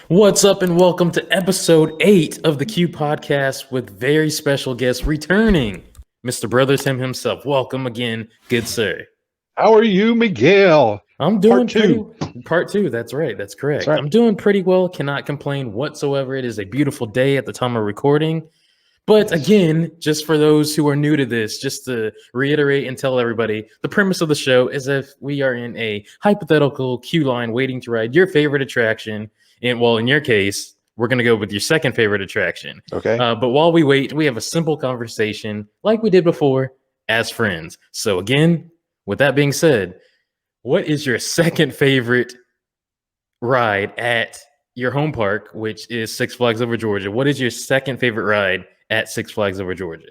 What's up, and welcome to episode 8 of the Q podcast with very special guest returning, Mr. BrotherTim himself. Welcome again, good sir. How are you, Miguel? I'm doing Part two. Part two. That's right. That's correct. That's right. I'm doing pretty well. Cannot complain whatsoever. It is a beautiful day at the time of recording. But again, just for those who are new to this, just to reiterate and tell everybody, the premise of the show is if we are in a hypothetical queue line waiting to ride your favorite attraction. And well, in your case, we're going to go with your second favorite attraction. Okay. But while we wait, we have a simple conversation like we did before as friends. So again, with that being said, what is your second favorite ride at your home park, which is Six Flags Over Georgia? What is your second favorite ride at Six Flags Over Georgia?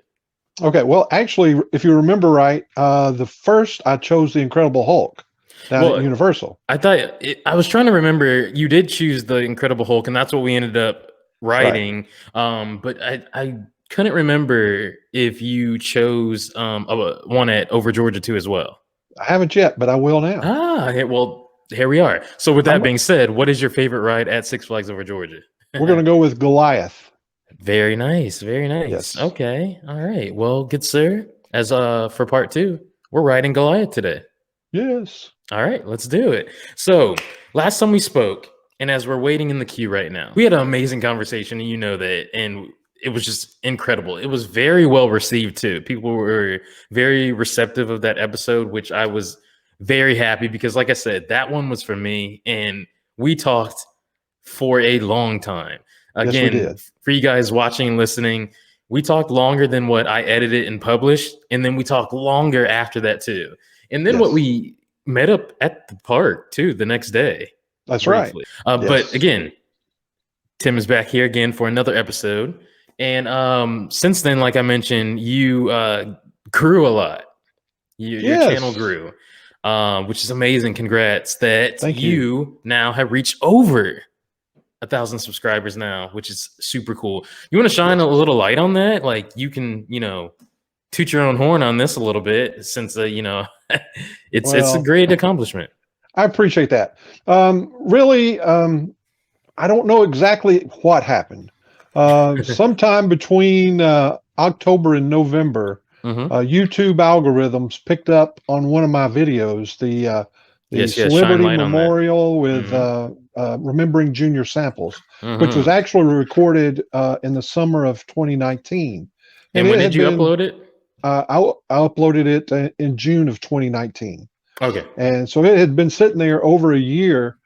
Okay. Well, actually, if you remember right, the first I chose the Incredible Hulk down at Universal. I was trying to remember. You did choose the Incredible Hulk, and that's what we ended up riding. Right. But I couldn't remember if you chose one at Over Georgia too as well. I haven't yet, but I will now. Okay, well, here we are. So with that being said, what is your favorite ride at Six Flags Over Georgia? We're going to go with Goliath. Very nice. Very nice. Yes. Okay. All right. Well, good sir. As for part 2, we're riding Goliath today. Yes. All right, let's do it. So last time we spoke, and as we're waiting in the queue right now, we had an amazing conversation, and you know that, and it was just incredible. It was very well received too. People were very receptive of that episode, which I was very happy because, like I said, that one was for me, and we talked for a long time. Again, yes, for you guys watching and listening, we talked longer than what I edited and published, and then we talked longer after that too. And then what we met up at the park too the next day. That's briefly. Right. But again, Tim is back here again for another episode. And since then, like I mentioned, you grew a lot. Your channel grew, which is amazing. Congrats that you now have reached over 1,000 subscribers now, which is super cool. You want to shine a little light on that? Like you can, toot your own horn on this a little bit since, it's a great accomplishment. I appreciate that. Really, I don't know exactly what happened. Sometime between October and November, YouTube algorithms picked up on one of my videos, the Celebrity Memorial with Remembering Junior Samples, which was actually recorded in the summer of 2019. And when did you upload it? I uploaded it in June of 2019. Okay. And so it had been sitting there over a year,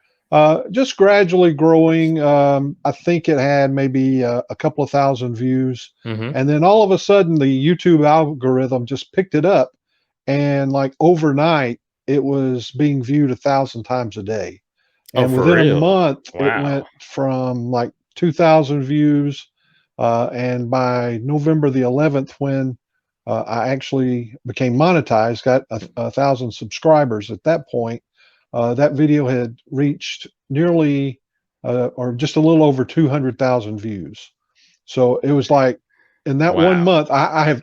just gradually growing. I think it had maybe a couple of thousand views. And then all of a sudden the YouTube algorithm just picked it up, and like overnight it was being viewed 1,000 times a day. And within a month, it went from like 2,000 views. And by November the 11th, when I actually became monetized, got 1,000 subscribers at that point, that video had reached nearly or just a little over 200,000 views. So it was like in that 1 month, I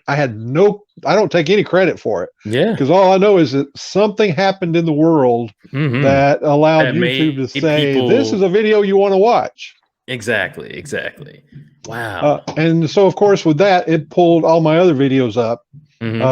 don't take any credit for it. Yeah. Because all I know is that something happened in the world that allowed YouTube to say, this is a video you want to watch. Exactly. Wow. And so, of course, with that, it pulled all my other videos up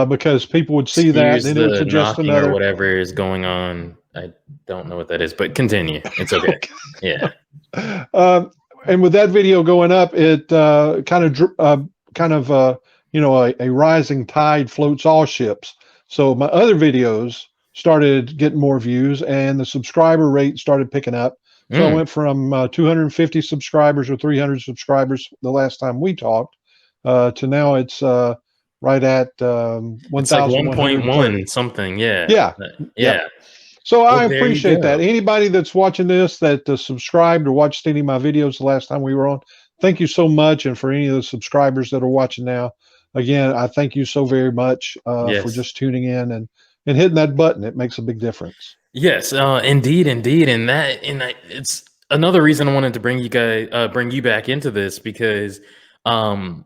because people would see that. Then it would suggest another. Or whatever is going on. I don't know what that is, but continue. It's okay. Yeah. And with that video going up, it kind of a rising tide floats all ships. So my other videos started getting more views, and the subscriber rate started picking up. So I went from 250 subscribers or 300 subscribers the last time we talked to now it's right at 1,000. It's like 1.1 something. Yeah. So I appreciate that. Anybody that's watching this that subscribed or watched any of my videos the last time we were on, thank you so much. And for any of the subscribers that are watching now, again, I thank you so very much for just tuning in and hitting that button. It makes a big difference. Yes, indeed, and it's another reason I wanted to bring you back into this because I'm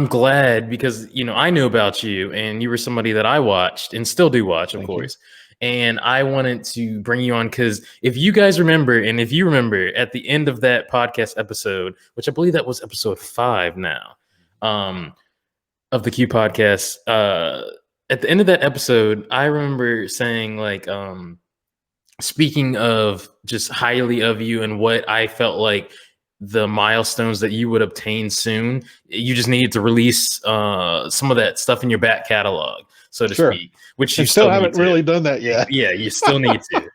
glad because I knew about you and you were somebody that I watched and still do watch, of course. And I wanted to bring you on because if you guys remember, and if you remember at the end of that podcast episode, which I believe that was episode 5 now, of the Q podcast, at the end of that episode, I remember saying like, speaking of just highly of you and what I felt like the milestones that you would obtain soon, you just needed to release some of that stuff in your back catalog, so to speak, which you still haven't really done that yet. Yeah, you still need to.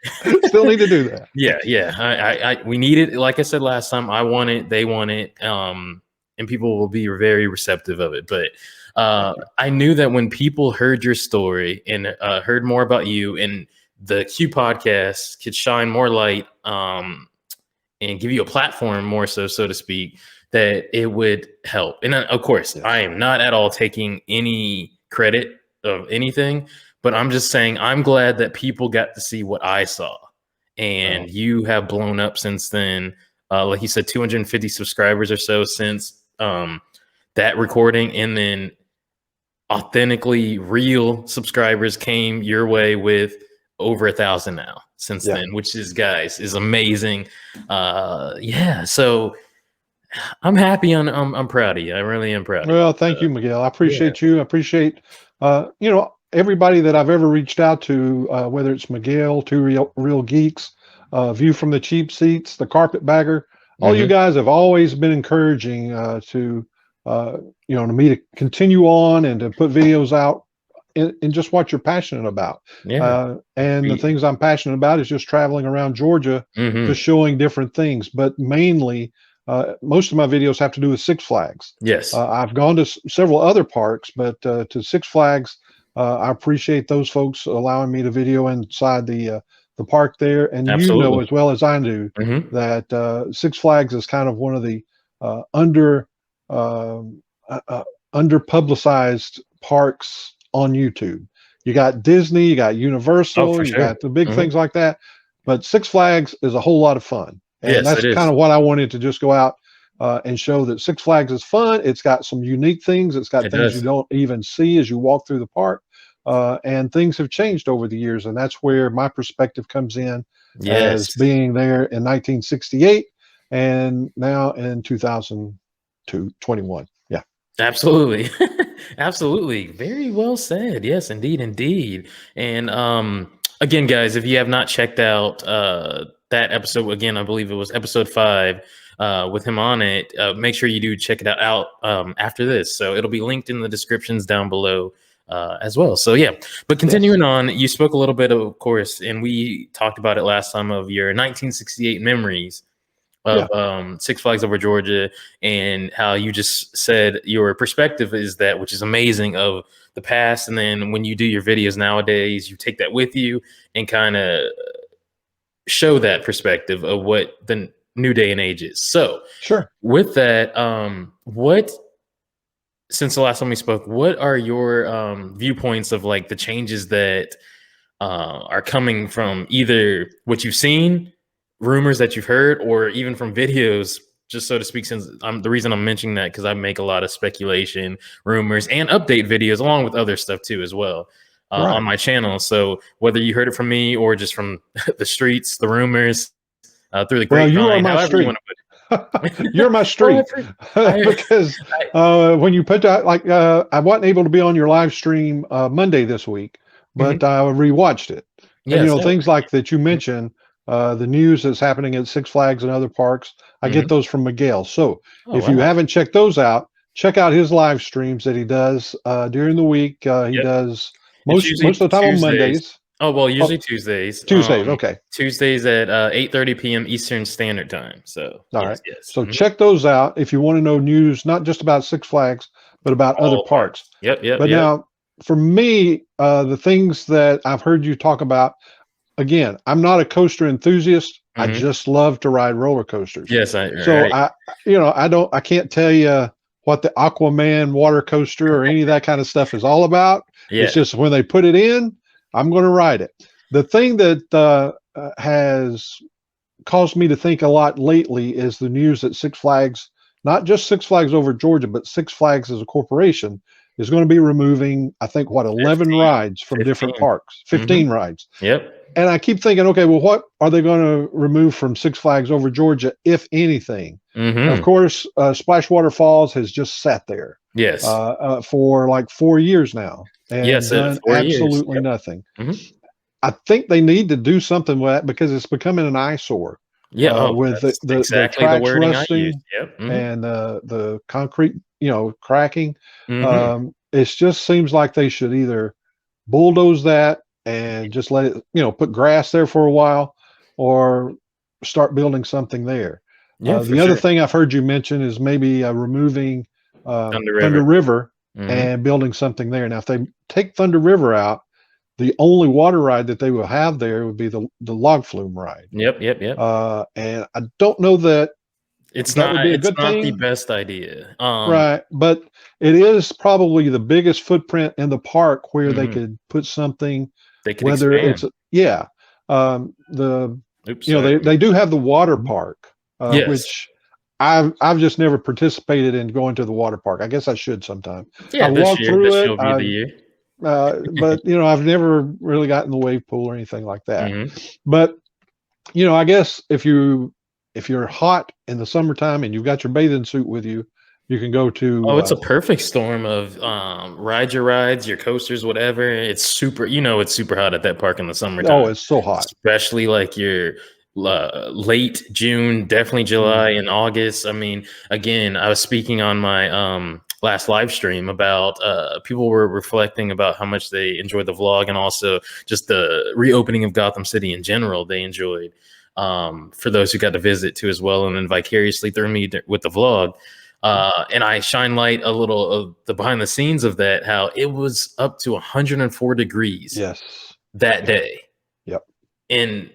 Still need to do that. Yeah. We need it. Like I said last time, I want it, they want it, and people will be very receptive of it. But I knew that when people heard your story and heard more about you, and the Q podcast could shine more light and give you a platform more so to speak, that it would help. And of course, I am not at all taking any credit of anything, but I'm just saying I'm glad that people got to see what I saw. And you have blown up since then. Like you said, 250 subscribers or so since that recording. And then authentically real subscribers came your way with over 1,000 now since then, which is, guys, is amazing. So I'm happy. I'm proud of you. I really am proud. Well, thank you, Miguel. I appreciate you. I appreciate everybody that I've ever reached out to, whether it's Miguel, Two Real Geeks, View from the Cheap Seats, the Carpetbagger. All you guys have always been encouraging to me to continue on and to put videos out and just what you're passionate about. And the things I'm passionate about is just traveling around Georgia, just showing different things. But mainly, most of my videos have to do with Six Flags. I've gone to several other parks, but to Six Flags, I appreciate those folks allowing me to video inside the park there. And you know as well as I do that Six Flags is kind of one of the under-publicized parks on YouTube. You got Disney, you got Universal, you got the big things like that, but Six Flags is a whole lot of fun. And that's kind of what I wanted to just go out and show, that Six Flags is fun. It's got some unique things. It's got things you don't even see as you walk through the park. And things have changed over the years. And that's where my perspective comes in as being there in 1968 and now in 2021. Yeah. Absolutely. Absolutely. Very well said. Yes, indeed. And again, guys, if you have not checked out that episode, again, I believe it was episode 5 with him on it, make sure you do check it out after this. So it'll be linked in the descriptions down below as well. So yeah, but continuing on, you spoke a little bit, of course, and we talked about it last time, of your 1968 memories of Six Flags Over Georgia, and how you just said your perspective is that, which is amazing, of the past. And then when you do your videos nowadays, you take that with you and kind of show that perspective of what the new day and age is. So with that, since the last time we spoke, what are your viewpoints of like the changes that are coming from either what you've seen, rumors that you've heard, or even from videos, just so to speak, since the reason I'm mentioning that, because I make a lot of speculation, rumors, and update videos along with other stuff too as well on my channel. So whether you heard it from me or just from the streets, the rumors, through the grapevine, you are my street. You're my street. Because when you put that, like I wasn't able to be on your live stream Monday this week, but I rewatched it. And, things like that you mentioned, the news that's happening at Six Flags and other parks, I get those from Miguel. So if you haven't checked those out, check out his live streams that he does during the week. He does most of the time on Mondays. Oh, well, usually Tuesdays. Okay. Tuesdays at 8:30 p.m. Eastern Standard Time. So, So check those out if you want to know news, not just about Six Flags, but about other parks. But now, for me, the things that I've heard you talk about, again, I'm not a coaster enthusiast. I just love to ride roller coasters. I can't tell you what the Aquaman water coaster or any of that kind of stuff is all about. It's just when they put it in, I'm going to ride it. The thing that has caused me to think a lot lately is the news that Six Flags, not just Six Flags Over Georgia, but Six Flags as a corporation, is going to be removing, I think, 11 rides from 15. different parks, 15 rides. Yep. And I keep thinking, okay, well, what are they going to remove from Six Flags Over Georgia, if anything? Of course, Splashwater Falls has just sat there. Yes. For like 4 years now, and done absolutely nothing. I think they need to do something with that because it's becoming an eyesore. Yeah, with the tracks rusting and the concrete, cracking. It just seems like they should either bulldoze that and just let it, put grass there for a while, or start building something there. The other thing I've heard you mention is maybe removing Thunder River and building something there. Now, if they take Thunder River out, the only water ride that they will have there would be the log flume ride. Yep. And I don't know that it's would be a good not thing. the best idea. Right. But it is probably the biggest footprint in the park where they could put something, they could whether expand. They do have the water park, which I've just never participated in going to the water park. I guess I should sometime. Yeah, this year will be the year. But I've never really gotten the wave pool or anything like that. But I guess if you're hot in the summertime and you've got your bathing suit with you, you can go to. Oh, it's a perfect storm of ride your rides, your coasters, whatever. It's super. It's super hot at that park in the summertime. Oh, it's so hot, especially like your late June, definitely July and August. I mean, again, I was speaking on my last live stream about people were reflecting about how much they enjoyed the vlog, and also just the reopening of Gotham City in general. They enjoyed for those who got to visit too as well, and then vicariously through me with the vlog. And I shine light a little of the behind the scenes of that, how it was up to 104 degrees that day. Yep. And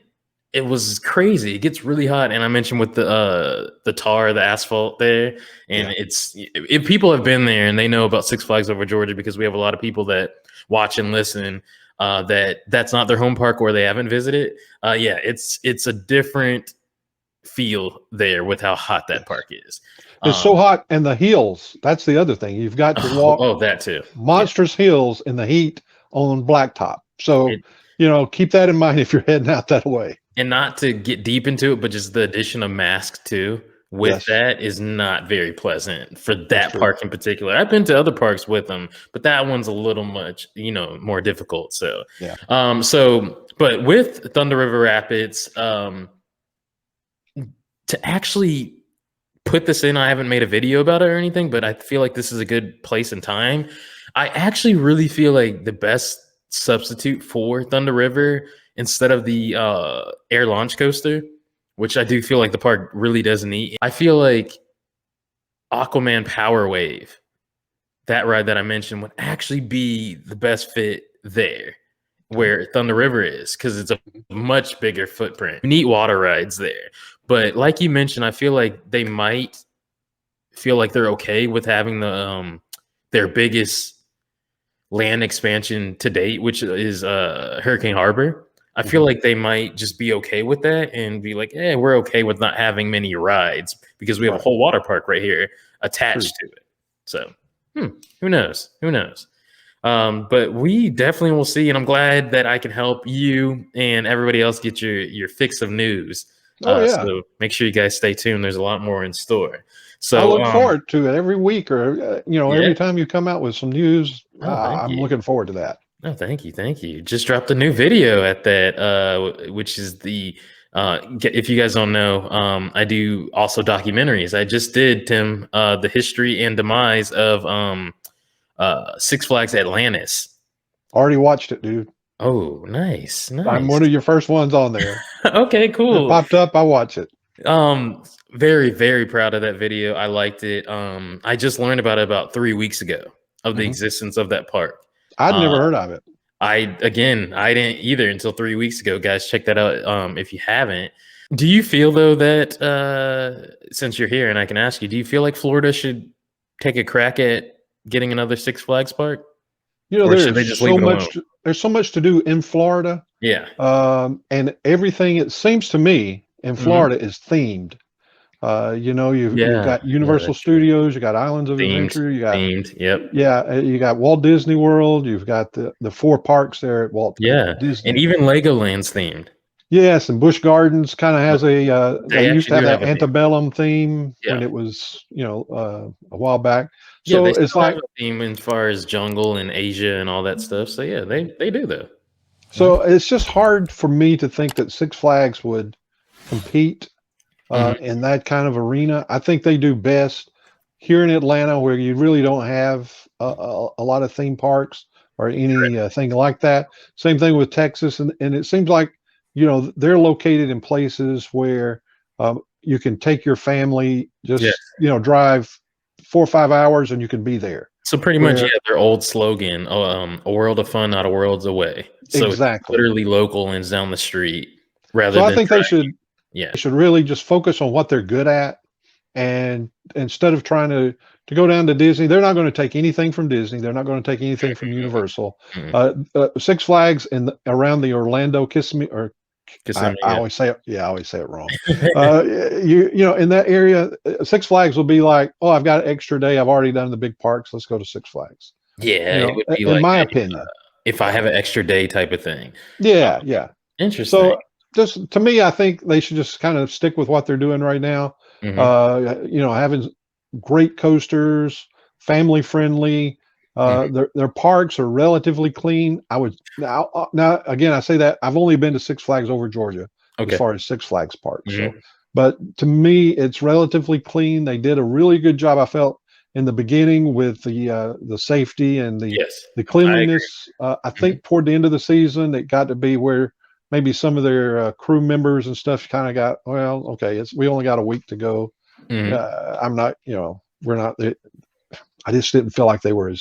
it was crazy. It gets really hot. And I mentioned with the tar, the asphalt there, and if people have been there and they know about Six Flags Over Georgia, because we have a lot of people that watch and listen that's not their home park or they haven't visited. It's a different feel there with how hot that park is. It's so hot, and the hills. That's the other thing. You've got to walk. Oh, that too. Monstrous hills in the heat on blacktop. So, keep that in mind if you're heading out that way. And not to get deep into it, but just the addition of masks too with that is not very pleasant for that park in particular. I've been to other parks with them, but that one's a little much, more difficult. So, but with Thunder River Rapids, to actually put this in, I haven't made a video about it or anything, but I feel like this is a good place and time. I actually really feel like the best substitute for Thunder River, instead of the air launch coaster, which I do feel like the park really does need, I feel like Aquaman Power Wave, that ride that I mentioned, would actually be the best fit there where Thunder River is, because it's a much bigger footprint. Neat water rides there. But like you mentioned, I feel like they might feel like they're okay with having the their biggest land expansion to date, which is Hurricane Harbor. I feel like they might just be okay with that and be like, we're okay with not having many rides because we have a whole water park right here attached to it. So who knows? Who knows? But we definitely will see, and I'm glad that I can help you and everybody else get your fix of news. So make sure you guys stay tuned. There's a lot more in store. So I look forward to it every week, or every time you come out with some news. I'm looking forward to that. Oh, thank you. Just dropped a new video at that, which is the if you guys don't know, I do also documentaries. I just did, Tim, the history and demise of Six Flags Atlantis. Already watched it, dude. Oh, nice. I'm one of your first ones on there. Okay, cool. It popped up. I watch it. Very, very proud of that video. I liked it. I just learned about it about 3 weeks ago of the existence of that park. I'd never heard of it. I didn't either until 3 weeks ago. Guys, check that out if you haven't. Do you feel, though, that since you're here and I can ask you, do you feel like Florida should take a crack at getting another Six Flags park? There's so much to do in Florida. Yeah. And everything, it seems to me, in Florida is themed. You've got Universal Studios, you got Islands of Adventure, you got you got Walt Disney World, you've got the 4 parks there at Walt Disney, and even Legoland's themed. Yes, and Busch Gardens kind of has they used to have that antebellum theme when it was, a while back. So they it's like have a theme as far as jungle and Asia and all that stuff. So yeah, they do though. So it's just hard for me to think that Six Flags would compete in that kind of arena. I think they do best here in Atlanta, where you really don't have a lot of theme parks or anything like that. Same thing with Texas, and it seems like they're located in places where you can take your family, just drive 4 or 5 hours, and you can be there. So pretty much, their old slogan, a world of fun, not a world's away. So exactly, it's literally local and it's down the street. So I think they should really just focus on what they're good at, and instead of trying to go down to Disney, they're not going to take anything from Disney. They're not going to take anything from Universal. Six Flags around the Orlando Kissimmee, or I always say it. Yeah, I always say it wrong. In that area, Six Flags will be like, oh, I've got an extra day. I've already done the big parks. Let's go to Six Flags. Yeah, it would be in my opinion, if I have an extra day type of thing. Yeah. Interesting. So just to me, I think they should just kind of stick with what they're doing right now. Having great coasters, family friendly. Their parks are relatively clean. I would now again, I say that I've only been to Six Flags Over Georgia as far as Six Flags parks. So, but to me, it's relatively clean. They did a really good job, I felt, in the beginning with the safety and the cleanliness. I think toward the end of the season, it got to be where maybe some of their crew members and stuff kind of got, well, okay, we only got a week to go. I'm not, we're not. I just didn't feel like they were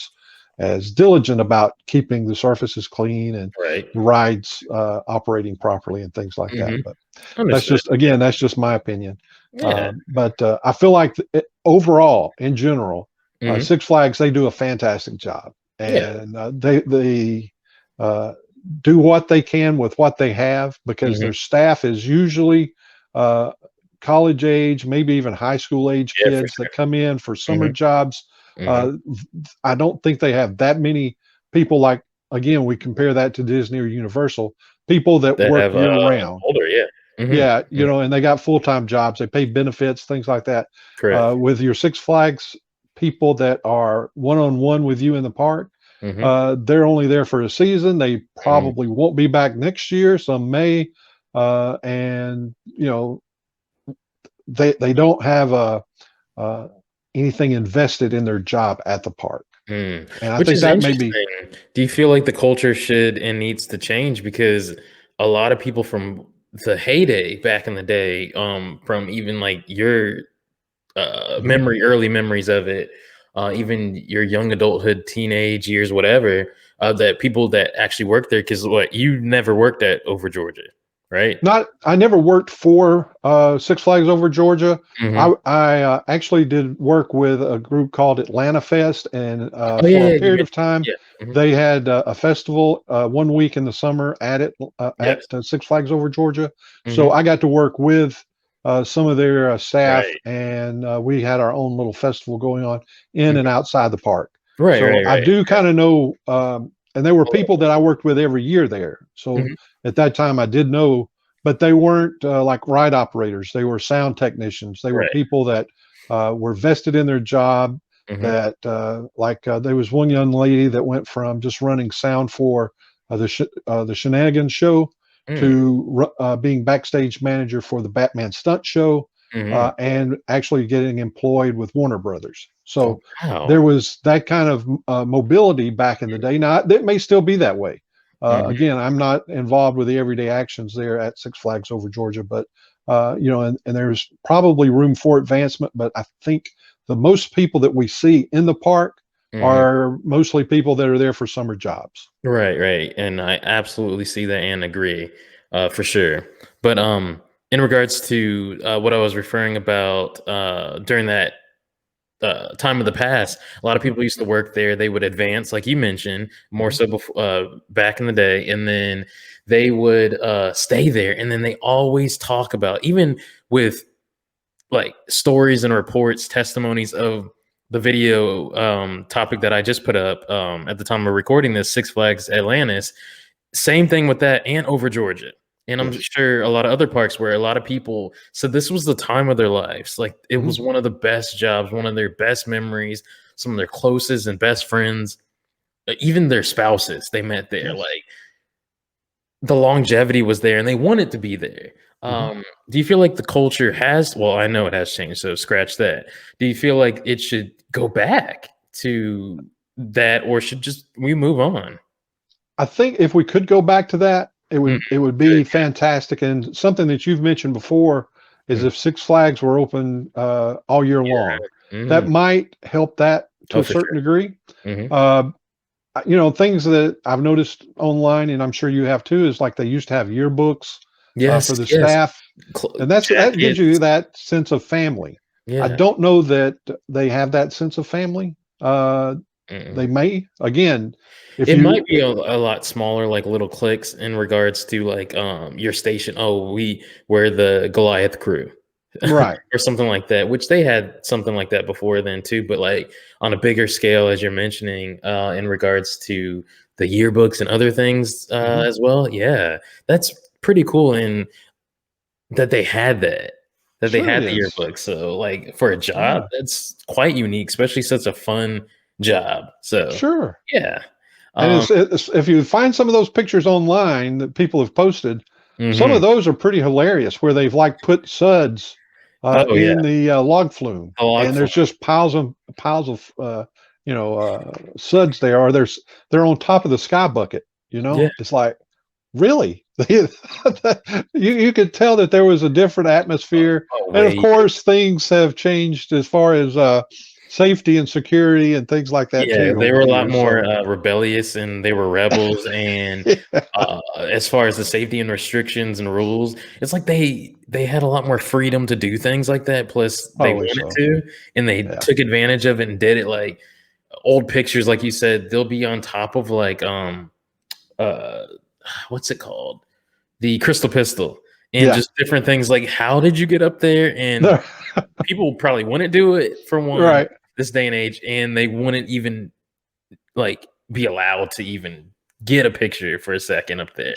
as diligent about keeping the surfaces clean and the rides operating properly and things like that. But that's just my opinion. But I feel like overall, in general, Six Flags, they do a fantastic job, and they do what they can with what they have, because their staff is usually college age, maybe even high school age kids that come in for summer jobs. I don't think they have that many people, like, again, we compare that to Disney or Universal, people that work year round. And they got full-time jobs, they pay benefits, things like that. With your Six Flags people that are one-on-one with you in the park, they're only there for a season. They probably won't be back next year. Some may, and they don't have anything invested in their job at the park. And I think that maybe. Do you feel like the culture should and needs to change? Because a lot of people from the heyday back in the day, from even like your early memories of it, even your young adulthood, teenage years, whatever, that people that actually worked there, because you never worked at Over Georgia, right? I never worked for Six Flags Over Georgia. I actually did work with a group called Atlanta Fest, and for a period of time, they had a festival 1 week in the summer at Six Flags Over Georgia. So I got to work with some of their staff, and we had our own little festival going on in and outside the park. I do kind of know, and there were people that I worked with every year there. So at that time, I did know. But they weren't like ride operators. They were sound technicians. They were people that were vested in their job. That there was one young lady that went from just running sound for the Shenanigans show to being backstage manager for the Batman stunt show, and actually getting employed with Warner Brothers. So there was that kind of mobility back in the day. Now, it may still be that way. Again, I'm not involved with the everyday actions there at Six Flags Over Georgia, but and there's probably room for advancement. But I think the most people that we see in the park are mostly people that are there for summer jobs. Right. And I absolutely see that and agree, for sure. But in regards to what I was referring about during that time of the past, a lot of people used to work there. They would advance, like you mentioned, more so before, back in the day, and then they would stay there. And then they always talk about, even with like stories and reports, testimonies of the video topic that I just put up at the time of recording this, Six Flags Atlantis. Same thing with that and over Georgia. And I'm sure a lot of other parks where a lot of people said this was the time of their lives. Like it was one of the best jobs, one of their best memories, some of their closest and best friends, even their spouses they met there. Like the longevity was there and they wanted to be there. Do you feel like the culture has, well, I know it has changed, so scratch that. Do you feel like it should go back to that or should just we move on? I think if we could go back to that, it would be fantastic. And something that you've mentioned before is if Six Flags were open all year long, that might help that to a certain degree. You know, things that I've noticed online, and I'm sure you have too, is like they used to have yearbooks for the staff, and that gives you that sense of family. I don't know that they have that sense of family. They may, again, it might be a lot smaller, like little cliques in regards to like your station. Oh, we're the Goliath crew, right, or something like that. Which they had something like that before then too, but like on a bigger scale, as you're mentioning, in regards to the yearbooks and other things as well. Yeah, that's pretty cool, and that they had that. That they had the yearbook. So like for a job, that's quite unique, especially such a fun job. So yeah. And it's, if you find some of those pictures online that people have posted, some of those are pretty hilarious where they've like put suds in the log flume, and there's just piles of you know suds there, or they're on top of the sky bucket. You know, it's like really you could tell that there was a different atmosphere, and of course things have changed as far as safety and security and things like that too. They were a lot more rebellious and they were rebels. And as far as the safety and restrictions and rules, it's like they had a lot more freedom to do things like that. Plus, they wanted to, and they took advantage of it and did it. Like old pictures, like you said, they'll be on top of like what's it called, the Crystal Pistol, and just different things. Like, how did you get up there? And people probably wouldn't do it for one. This day and age, and they wouldn't even like be allowed to even get a picture for a second up there.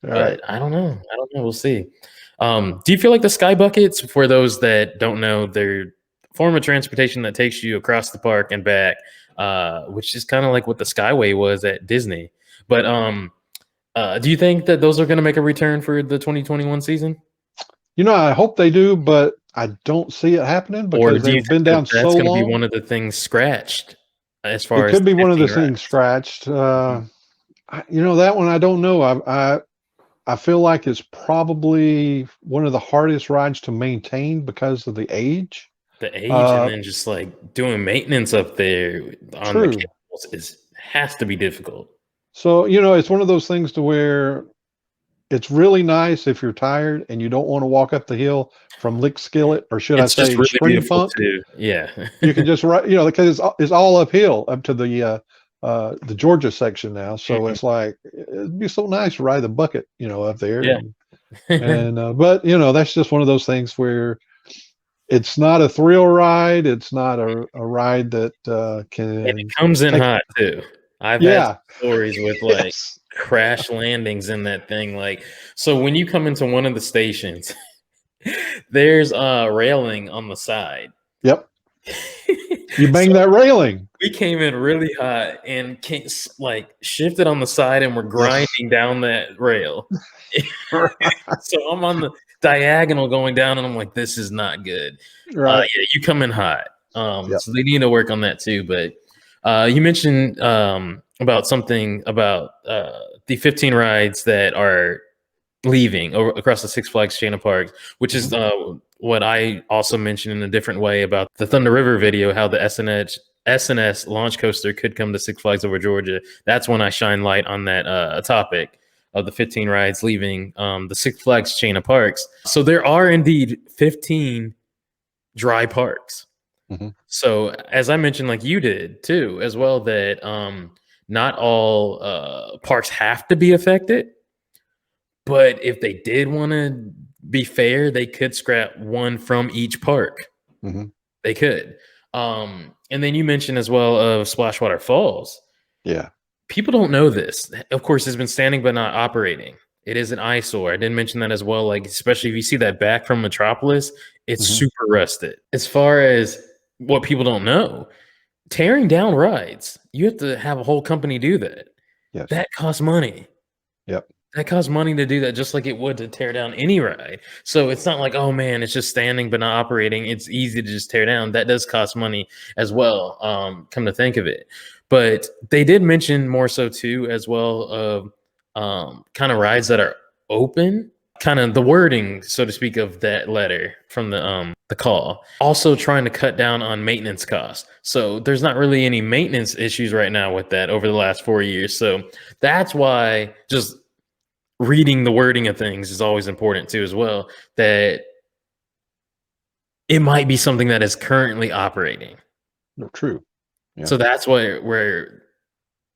But I don't know. We'll see. Do you feel like the sky buckets, for those that don't know, they're form of transportation that takes you across the park and back, which is kind of like what the Skyway was at Disney. But do you think that those are going to make a return for the 2021 season? You know, I hope they do, but I don't see it happening because they've been down so long. That's going to be one of the things scratched, as far as it could be one of the things scratched. You know, that one I don't know. I feel like it's probably one of the hardest rides to maintain because of the age. And then just like doing maintenance up there on the cables has to be difficult. So, you know, it's one of those things to where it's really nice if you're tired and you don't want to walk up the hill from Lick Skillet, or should I say really Spring Funk. Too. Yeah. You can just ride, you know, because it's all uphill up to the Georgia section now. So it's like, it'd be so nice to ride the bucket, you know, up there. Yeah. But you know, that's just one of those things where it's not a thrill ride. It's not a ride that can. And it comes in hot too. I've had stories with like crash landings in that thing. Like, so when you come into one of the stations, there's a railing on the side. Yep. You bang that railing. We came in really hot and like shifted on the side and we're grinding down that rail. So I'm on the diagonal going down and I'm like, this is not good. Right. Yeah, you come in hot. So they need to work on that too. But you mentioned about something about the 15 rides that are leaving across the Six Flags chain of parks, which is what I also mentioned in a different way about the Thunder River video, how the SNS launch coaster could come to Six Flags over Georgia. That's when I shine light on that topic of the 15 rides leaving the Six Flags chain of parks. So there are indeed 15 dry parks. So as I mentioned, like you did too, as well, that not all parks have to be affected. But if they did want to be fair, they could scrap one from each park. They could. And then you mentioned as well of Splashwater Falls. Yeah. People don't know this. Of course, it's been standing but not operating. It is an eyesore. I didn't mention that as well. Like, especially if you see that back from Metropolis, it's super rusted. As far as what people don't know, tearing down rides, you have to have a whole company do that. Yes. That costs money. Yep. That costs money to do that, just like it would to tear down any ride. So it's not like, oh man, it's just standing but not operating. It's easy to just tear down. That does cost money as well, come to think of it. But they did mention more so too, as well, of kind of rides that are open, kind of the wording, so to speak, of that letter from the call. Also trying to cut down on maintenance costs. So there's not really any maintenance issues right now with that over the last 4 years. So that's why just reading the wording of things is always important too, as well, that it might be something that is currently operating. No, true. Yeah. So that's where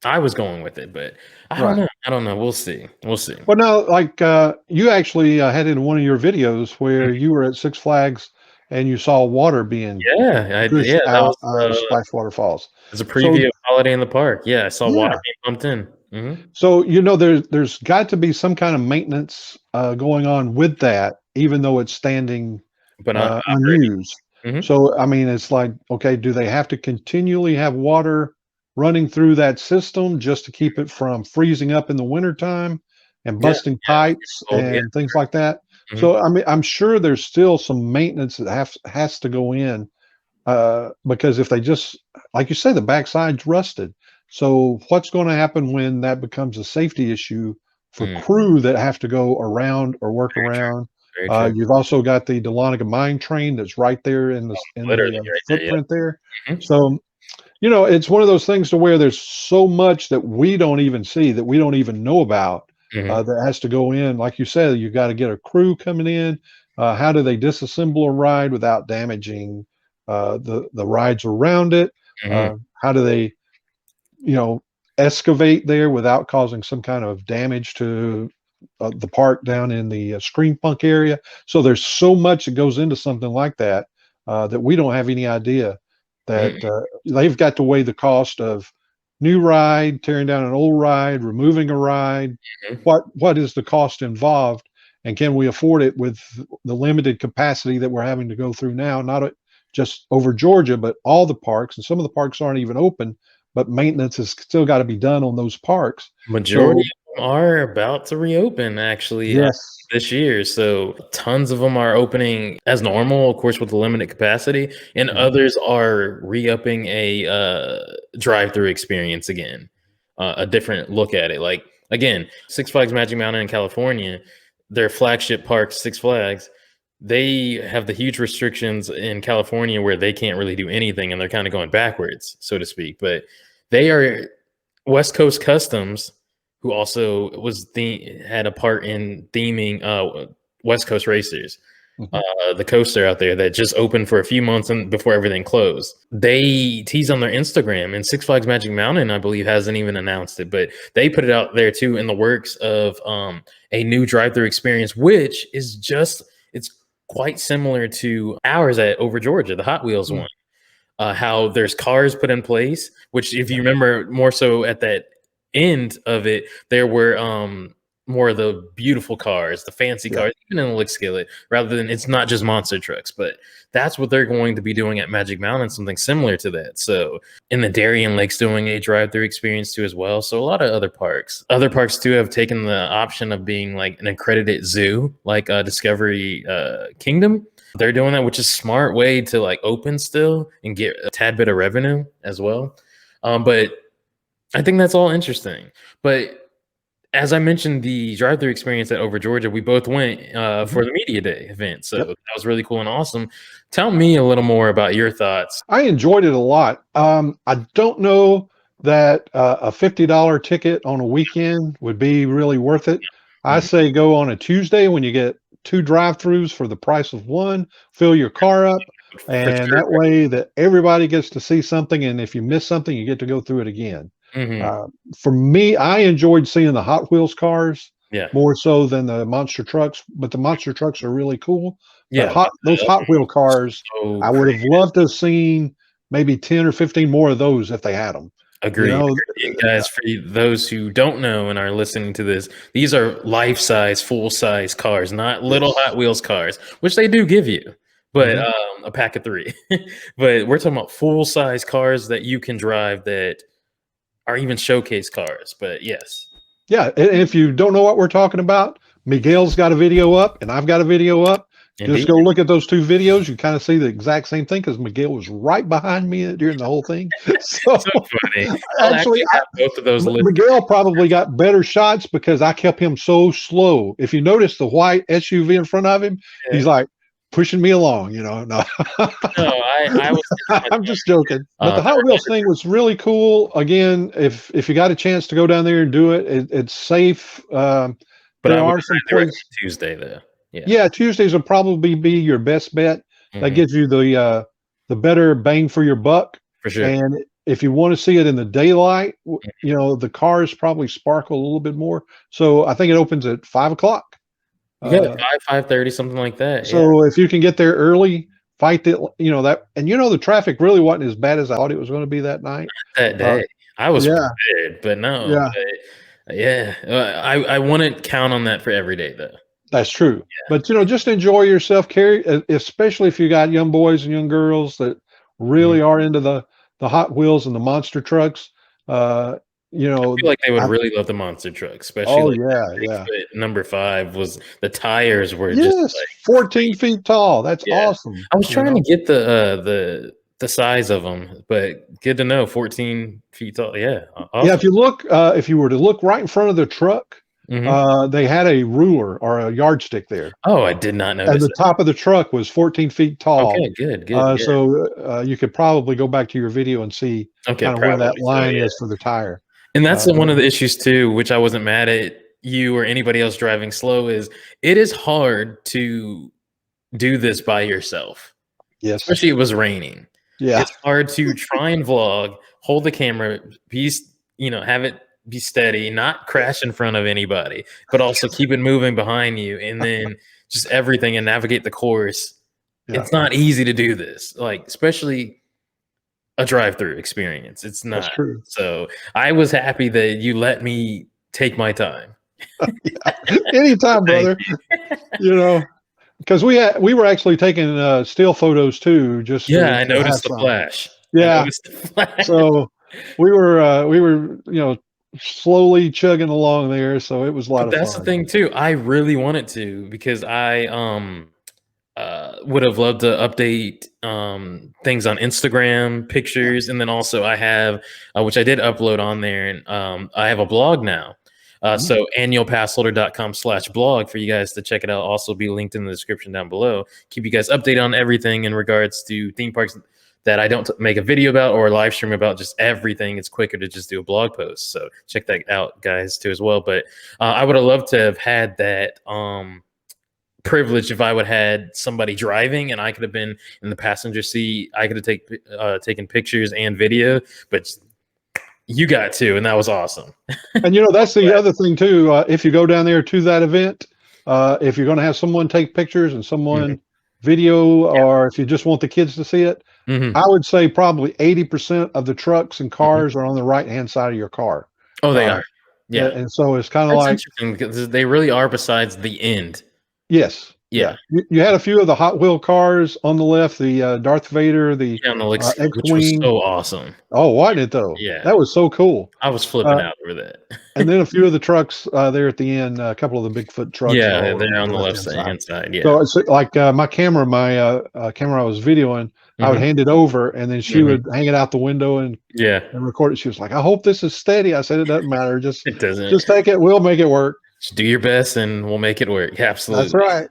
I was going with it, but I don't know. I don't know. We'll see. We'll see. Well, now, like you actually had in one of your videos where you were at Six Flags and you saw water being pushed out of Splashwater Falls. It's a preview of Holiday in the Park. Yeah, I saw water being pumped in. So there's got to be some kind of maintenance going on with that, even though it's standing but unused. So I mean, it's like, okay, do they have to continually have water running through that system just to keep it from freezing up in the wintertime and busting pipes and things like that? So I mean, I'm sure there's still some maintenance that has to go in because if they just, like you say, the backside's rusted. So what's going to happen when that becomes a safety issue for crew that have to go around or work around? You've also got the Dahlonega mine train that's right there in the footprint there. So, it's one of those things to where there's so much that we don't even see, that we don't even know about, that has to go in. Like you said, you've got to get a crew coming in. How do they disassemble a ride without damaging the rides around it? How do they excavate there without causing some kind of damage to the park down in the Scream Punk area? So there's so much that goes into something like that that we don't have any idea that they've got to weigh the cost of new ride, tearing down an old ride, removing a ride. What is the cost involved, and can we afford it with the limited capacity that we're having to go through now? Not just over Georgia, but all the parks, and some of the parks aren't even open, but maintenance has still got to be done on those parks. Majority of them are about to reopen actually this year. So tons of them are opening as normal, of course, with the limited capacity, and others are re-upping a drive-through experience again, a different look at it. Like, again, Six Flags Magic Mountain in California, their flagship park, Six Flags, they have the huge restrictions in California where they can't really do anything, and they're kind of going backwards, so to speak. But they are West Coast Customs, who also had a part in theming West Coast Racers, the coaster out there that just opened for a few months and before everything closed. They tease on their Instagram, and Six Flags Magic Mountain, I believe, hasn't even announced it, but they put it out there too in the works of a new drive-through experience, which is it's quite similar to ours at Over Georgia, the Hot Wheels one. How there's cars put in place, which, if you remember, more so at that end of it, there were more of the beautiful cars, the fancy cars, even in the lick skillet, rather than, it's not just monster trucks. But that's what they're going to be doing at Magic Mountain, something similar to that. So in the Darien Lake's doing a drive-through experience too as well. So a lot of other parks too have taken the option of being like an accredited zoo, like Discovery Kingdom. They're doing that, which is a smart way to like open still and get a tad bit of revenue as well. But I think that's all interesting. But as I mentioned, the drive-through experience at Over Georgia, we both went for the Media Day event. So that was really cool and awesome. Tell me a little more about your thoughts. I enjoyed it a lot. I don't know that a $50 ticket on a weekend would be really worth it. I say go on a Tuesday when you get 2 drive-throughs for the price of one, fill your car up, and that way that everybody gets to see something. And if you miss something, you get to go through it again. For me, I enjoyed seeing the Hot Wheels cars. Yeah. more so than the monster trucks. But the monster trucks are really cool. But Yeah. those Hot Wheel cars, So I would have loved to have seen maybe 10 or 15 more of those if they had them. You agreed. know, Guys, for those who don't know and are listening to this, these are life-size, full-size cars, not little yes. Hot Wheels cars, which they do give you, but Mhm. a pack of 3. But we're talking about full-size cars that you can drive that are even showcase cars. But yes, Yeah, and if you don't know what we're talking about, Miguel's got a video up and I've got a video up. Just indeed. go look at those 2 videos. You kind of see the exact same thing because Miguel was right behind me during the whole thing. So So funny. I'll actually, actually have both of those listed. Miguel probably got better shots because I kept him so slow. If you notice the white SUV in front of him, he's like pushing me along, No, No, I was taking my I'm just joking. But the there Hot were Wheels thing was really cool. Again, if you got a chance to go down there and do it, it's safe. but There I would are some highly recommend places. Tuesday though. Yeah. Yeah, Tuesdays will probably be your best bet. That Mhm. gives you the better bang for your buck. For sure. And if you want to see it in the daylight, Mhm. the cars probably sparkle a little bit more. So I think it opens at 5 o'clock. Yeah, Uh, 5:30, something like that. Yeah. so if you can get there early, fight the that, and the traffic really wasn't as bad as I thought it was going to be that night. That Uh, day. I was yeah, prepared, but no, yeah. but yeah, I wouldn't count on that for every day though. That's true. Yeah. But just enjoy yourself, carry, especially if you got young boys and young girls that Mhm. really are into the Hot Wheels and the monster trucks. Uh, I feel like they would I, really love the monster truck, especially oh like yeah, that yeah. Bigfoot number 5 was the tires were just Yes, like 14 crazy. feet tall. That's Yeah. awesome. I was trying to get the size of them, but good to know, 14 feet tall. Yeah, Yeah, awesome. if you were to look right in front of the truck, Mhm. they had a ruler or a yardstick there. Oh, I did not And notice the that. top of the truck was 14 feet tall. Okay, good, good, yeah. So you could probably go back to your video and see Okay, kind of where that probably so, line yeah. is for the tire. And that's But one of the issues too, which I wasn't mad at you or anybody else driving slow, is it is hard to do this by yourself, yes, especially it was raining. yeah, It's hard to try and vlog, hold the camera, have it be steady, not crash in front of anybody, but also keep it moving behind you, and then just everything and navigate the course. yeah, It's not easy to do this, like especially a drive-through experience. It's that's not. true. So I was happy that you let me take my time. Anytime, Thank brother. you. Because we were actually taking still photos too, just Yeah, I to have noticed the some. flash. I Yeah, noticed the flash. so we were slowly chugging along there, so it was a lot But of that's the fun. thing too. I really wanted to because I would have loved to update things on Instagram, pictures, and then also I have which I did upload on there, and I have a blog now. So annualpassholder.com/blog for you guys to check it out. Also be linked in the description down below. Keep you guys updated on everything in regards to theme parks that I don't make a video about or a live stream about, just everything. It's quicker to just do a blog post. So check that out, guys, too, as well. But I would have loved to have had that privilege if I would have had somebody driving and I could have been in the passenger seat. I could have taken pictures and video, but you got to, and that was awesome. And that's the other thing too. If you go down there to that event, if you're going to have someone take pictures and Mhm. someone video, or if you just want the kids to see it, Mhm. I would say probably 80% of the trucks and Mhm. cars are on the right hand side of your car. Oh, they Uh, are. Yeah. and so it's kind of That's like, interesting because they really are besides the end. yes, Yeah. yeah. You had a few of the Hot Wheel cars on the left, the Darth Vader, the Yeah, on the Lix, which was X-Wing. so awesome. Oh, wasn't it though? Yeah. That was so cool. I was flipping Uh, out over that. and then a few of the trucks there at the end, a couple of the Bigfoot trucks are Yeah, all they're on on the the left left hand side side. hand side, yeah. So it's like my camera, camera I was videoing, I would Mhm. hand it over and then she Mhm. would hang it out the window Yeah. and record it. She was like, "I hope this is steady." I said, "It doesn't matter. Just It doesn't. just take it. We'll make it work." Just do your best and we'll make it work. That's Absolutely. right.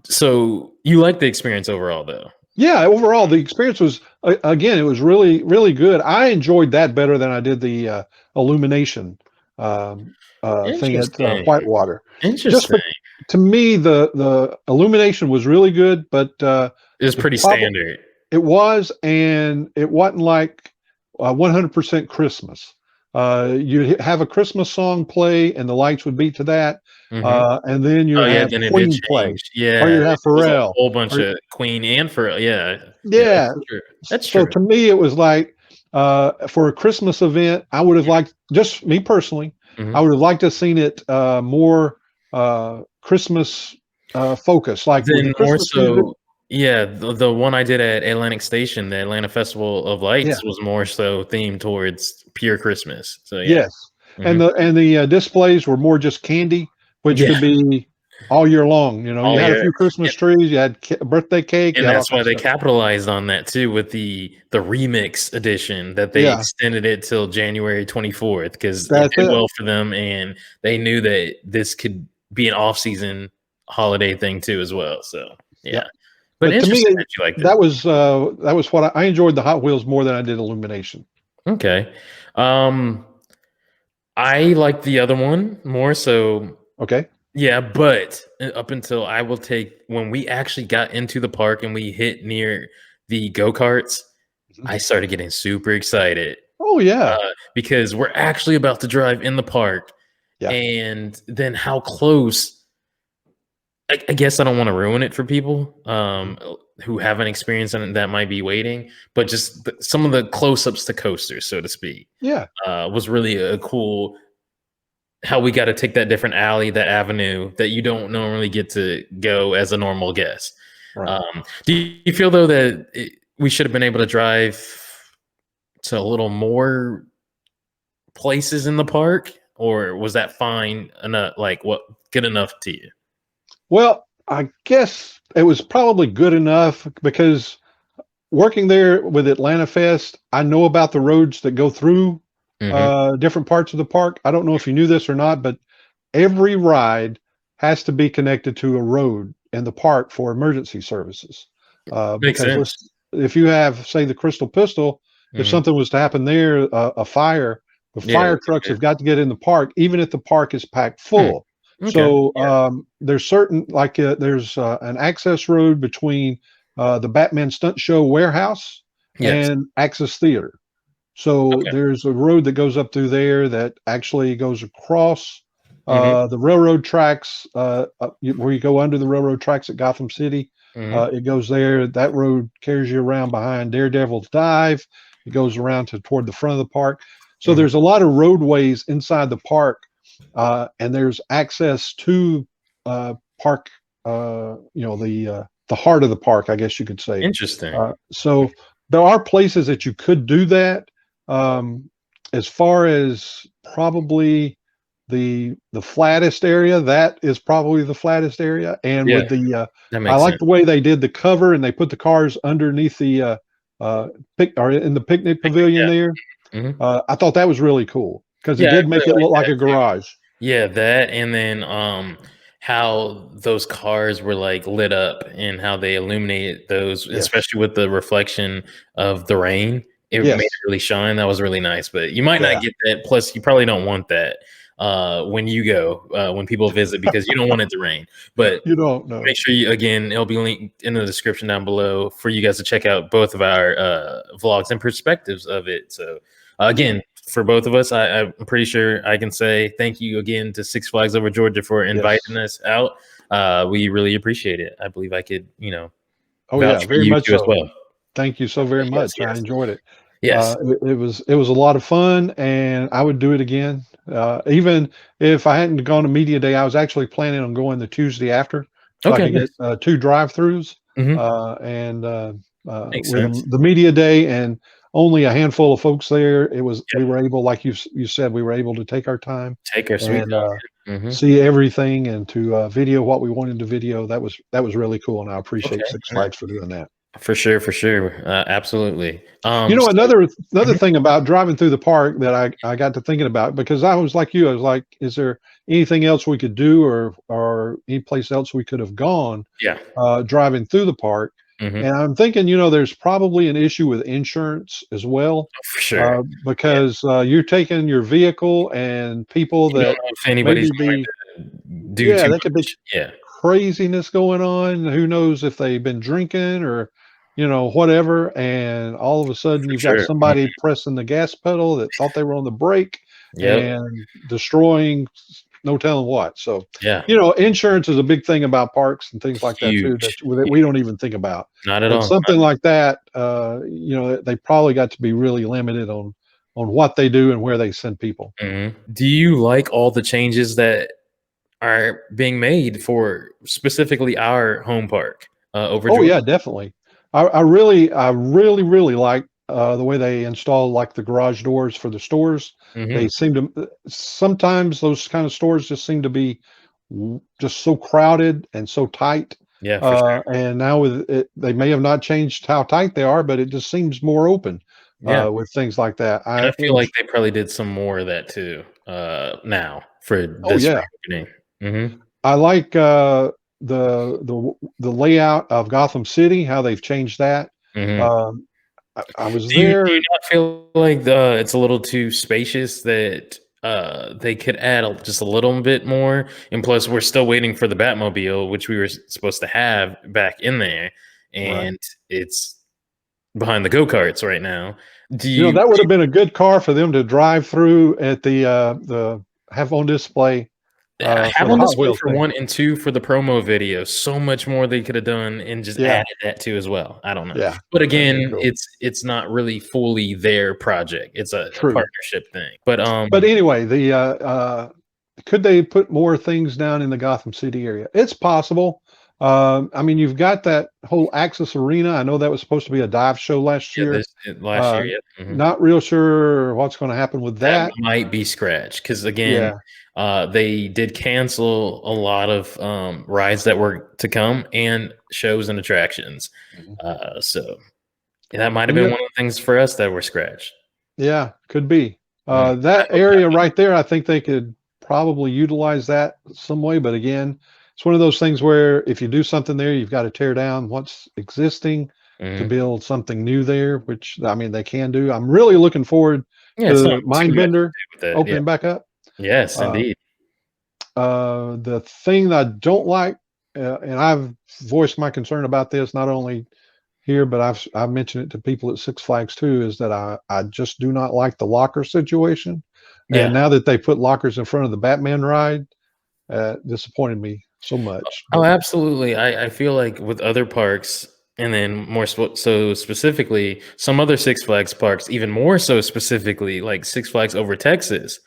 So you like the experience overall though? Yeah, overall the experience was again, it was really really good. I enjoyed that better than I did the illumination um, thing at Interesting. Whitewater. Just Interesting. for, to me, the illumination was really good, but It was the pretty problem standard. it was, and it wasn't like 100% Christmas. you'd have a Christmas song play, and the lights would beat to that, Mhm. and then Oh, you'd yeah, have then it did Queen play, change. or Yeah, you'd have it was a Pharrell, whole bunch or of Queen and Pharrell, yeah. Yeah, yeah. that's true. That's So true. to me, it was like for a Christmas event, I would have liked, just me personally, I Mhm. would have liked to have seen it more Christmas focused, like with the Then more Christmas music. so yeah, the one I did at Atlantic Station, the Atlanta Festival of Yeah. Lights was more so themed towards pure Christmas, so yeah. Yes. Mhm. And the displays were more just candy, which Yeah, could be all year long. You know, you all had a year. few Christmas trees, you had birthday cake, you And had all that's why kinds they of stuff. capitalized on that too with the remix edition that they Yeah, extended it till January 24th because it that's did it. well for them, and they knew that this could be an off-season holiday thing too as well, so, Yeah. yeah. But But to me, interesting that you liked it. that was what I enjoyed the Hot Wheels more than I did Illumination. Okay. Um, I like the other one more so Okay. yeah, but up until I will take when we actually got into the park and we hit near the go-karts, Mhm. I started getting super excited, Oh yeah. because we're actually about to drive in the park, Yeah. and then how close I guess I don't wanna ruin it for people, Mhm. who haven't experienced it that might be waiting, but just some of the close-ups to coasters, so to speak, Yeah. was really a cool how we gotta take that different alley, that avenue that you don't normally get to go as a normal guest. Right. Do you feel though that we should have been able to drive to a little more places in the park, or was that fine enough? Like, what good enough to you? Well, I guess it was probably good enough because working there with Atlanta Fest, I know about the roads that go through Hmm. different parts of the park. I don't know if you knew this or not, but every ride has to be connected to a road in the park for emergency services. Makes Because sense. if you have, say, the Crystal Pistol, if Hmm. something was to happen there, a fire, the Yeah. fire trucks have got to get in the park, even if the park is packed Hmm. full. Okay. So Yeah. there's certain, like there's an access road between the Batman Stunt Show warehouse Yes. and Access Theater. So Okay. there's a road that goes up through there that actually goes across Hmm. the railroad tracks, where you go under the railroad tracks at Gotham City. Hmm. It goes there. That road carries you around behind Daredevil's Dive. It goes around to toward the front of the park. So Hmm. there's a lot of roadways inside the park, and there's access to park. The heart of the park, I guess you could say. Interesting. So there are places that you could do that. Um, as far as probably the flattest area, that is probably the flattest area. And Yeah, with the that I makes like sense. the way they did the cover and they put the cars underneath the or in the picnic Picnic, pavilion there. yeah. Hmm. I thought that was really cool because it Yeah, I did make really it like look like that a too. garage. Yeah, that and then how those cars were like lit up and how they illuminated those, Yes. especially with the reflection of the rain. It made it Yes. really shine. That was really nice. But you might not Yeah. get that. Plus, you probably don't want that when you go, when people visit because you don't want it to rain. But You don't know. make sure you again, it'll be linked in the description down below for you guys to check out both of our vlogs and perspectives of it. So again, for both of us, I'm pretty sure I can say thank you again to Six Flags Over Georgia for inviting Yes. us out. We really appreciate it. I believe I could, Oh vouch yeah, for very you much too as so. well. Thank you so very Yes, much. I yes, enjoyed it. yes. It was a lot of fun, and I would do it again. Even if I hadn't gone to media day, I was actually planning on going the Tuesday after, so I Okay, could get nice. two drive-throughs. Hmm. And Makes with sense. the media day and only a handful of folks there, we Yeah, were able, like you said, we were able to take our time take our sweet and time. Hmm. see everything and to video what we wanted to video. That was really cool, and I appreciate Okay, Six yeah, Flags for doing that. for sure, absolutely. You know, So another mhm, thing about driving through the park that I got to thinking about, because I was like you, I was like, is there anything else we could do, or any place else we could have gone yeah, driving through the park? hmm, And I'm thinking, there's probably an issue with insurance as well, for sure. Yeah, because you're taking your vehicle and people you don't that know if anybody's maybe going be, to do yeah, too that could be much. Yeah, craziness going on. Who knows if they've been drinking or, whatever. And all of a sudden for you've got sure. Mhm. somebody pressing the gas pedal that thought they were on the brake. and destroying no telling what. So, yeah, insurance is a big thing about parks and things like that too, huge. that we don't even think about. Not at And all. something like that, they probably got to be really limited on what they do and where they send people. Do you like all the changes that are being made for specifically our home park over Oh Georgia? yeah, definitely. I really like the way they install like the garage doors for the stores. They seem to sometimes those kind of stores just seem to be just so crowded and so tight. Yeah, for sure. And now with it, they may have not changed how tight they are, but it just seems more open Yeah. with things like that. And I feel like they probably did some more of that too now for Oh this yeah, reopening. Mm-hmm. I like the layout of Gotham City, how they've changed that. Mm-hmm. Um, I was Do you there. not feel like it's a little too spacious that they could add just a little bit more? And plus, we're still waiting for the Batmobile, which we were supposed to have back in there, Right. and it's behind the go-karts right now. Do you That would have been a good car for them to drive through at the have on display for have the on Hot display Wheels for thing. 1 and 2 for the promo video? So much more they could have done and just Yeah, added that too as well. I don't know. yeah, But that'd been again, cool. it's not really fully their project. It's a True. partnership thing. But But anyway, could they put more things down in the Gotham City area? It's possible. I mean, you've got that whole Axis Arena. I know that was supposed to be a dive show last yeah, year. last year, Uh, yeah. Not real sure what's going to happen with That that. might be scratched because again, Yeah. they did cancel a lot of rides that were to come and shows and attractions. Mhm. So that might have And been one of the things for us that were scratched. yeah, could be. I That hope not. area right there, I think they could probably utilize that some way. But again, it's one of those things where if you do something there, you've got to tear down what's existing to Mhm. build something new there, which I mean they can do. I'm really looking forward Yeah, it's not to too much to Mindbender do with that. Yeah. opening back up. Yes, Uh, indeed. the thing that I don't like, and I've voiced my concern about this not only here, but I've mentioned it to people at Six Flags too, is that I just do not like the locker situation. And Yeah. now that they put lockers in front of the Batman ride, disappointed me so much. Oh, But absolutely. I feel like with other parks, and then so specifically, some other Six Flags parks, even more so specifically, like Six Flags over Texas,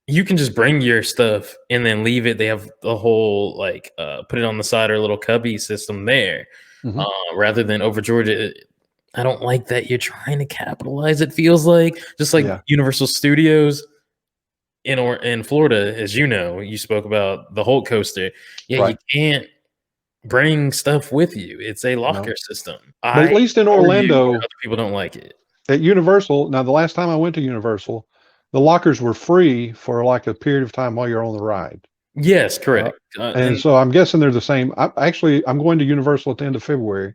you can just bring your stuff and then leave it. They have the whole like put it on the side or a little cubby system there, mhm, rather than over Georgia. I don't like that you're trying to capitalize. It feels like just like yeah, Universal Studios in Florida, as you know, you spoke about the Hulk coaster. Yeah, you right. can't bring stuff with you. It's a No, locker system. but at least in How are you, but Orlando other people don't like it. at Universal. Now, the last time I went to Universal, the lockers were free for like a period of time while you're on the ride. Yes, Uh, correct. and And so I'm guessing they're the same. I'm going to Universal at the end of February.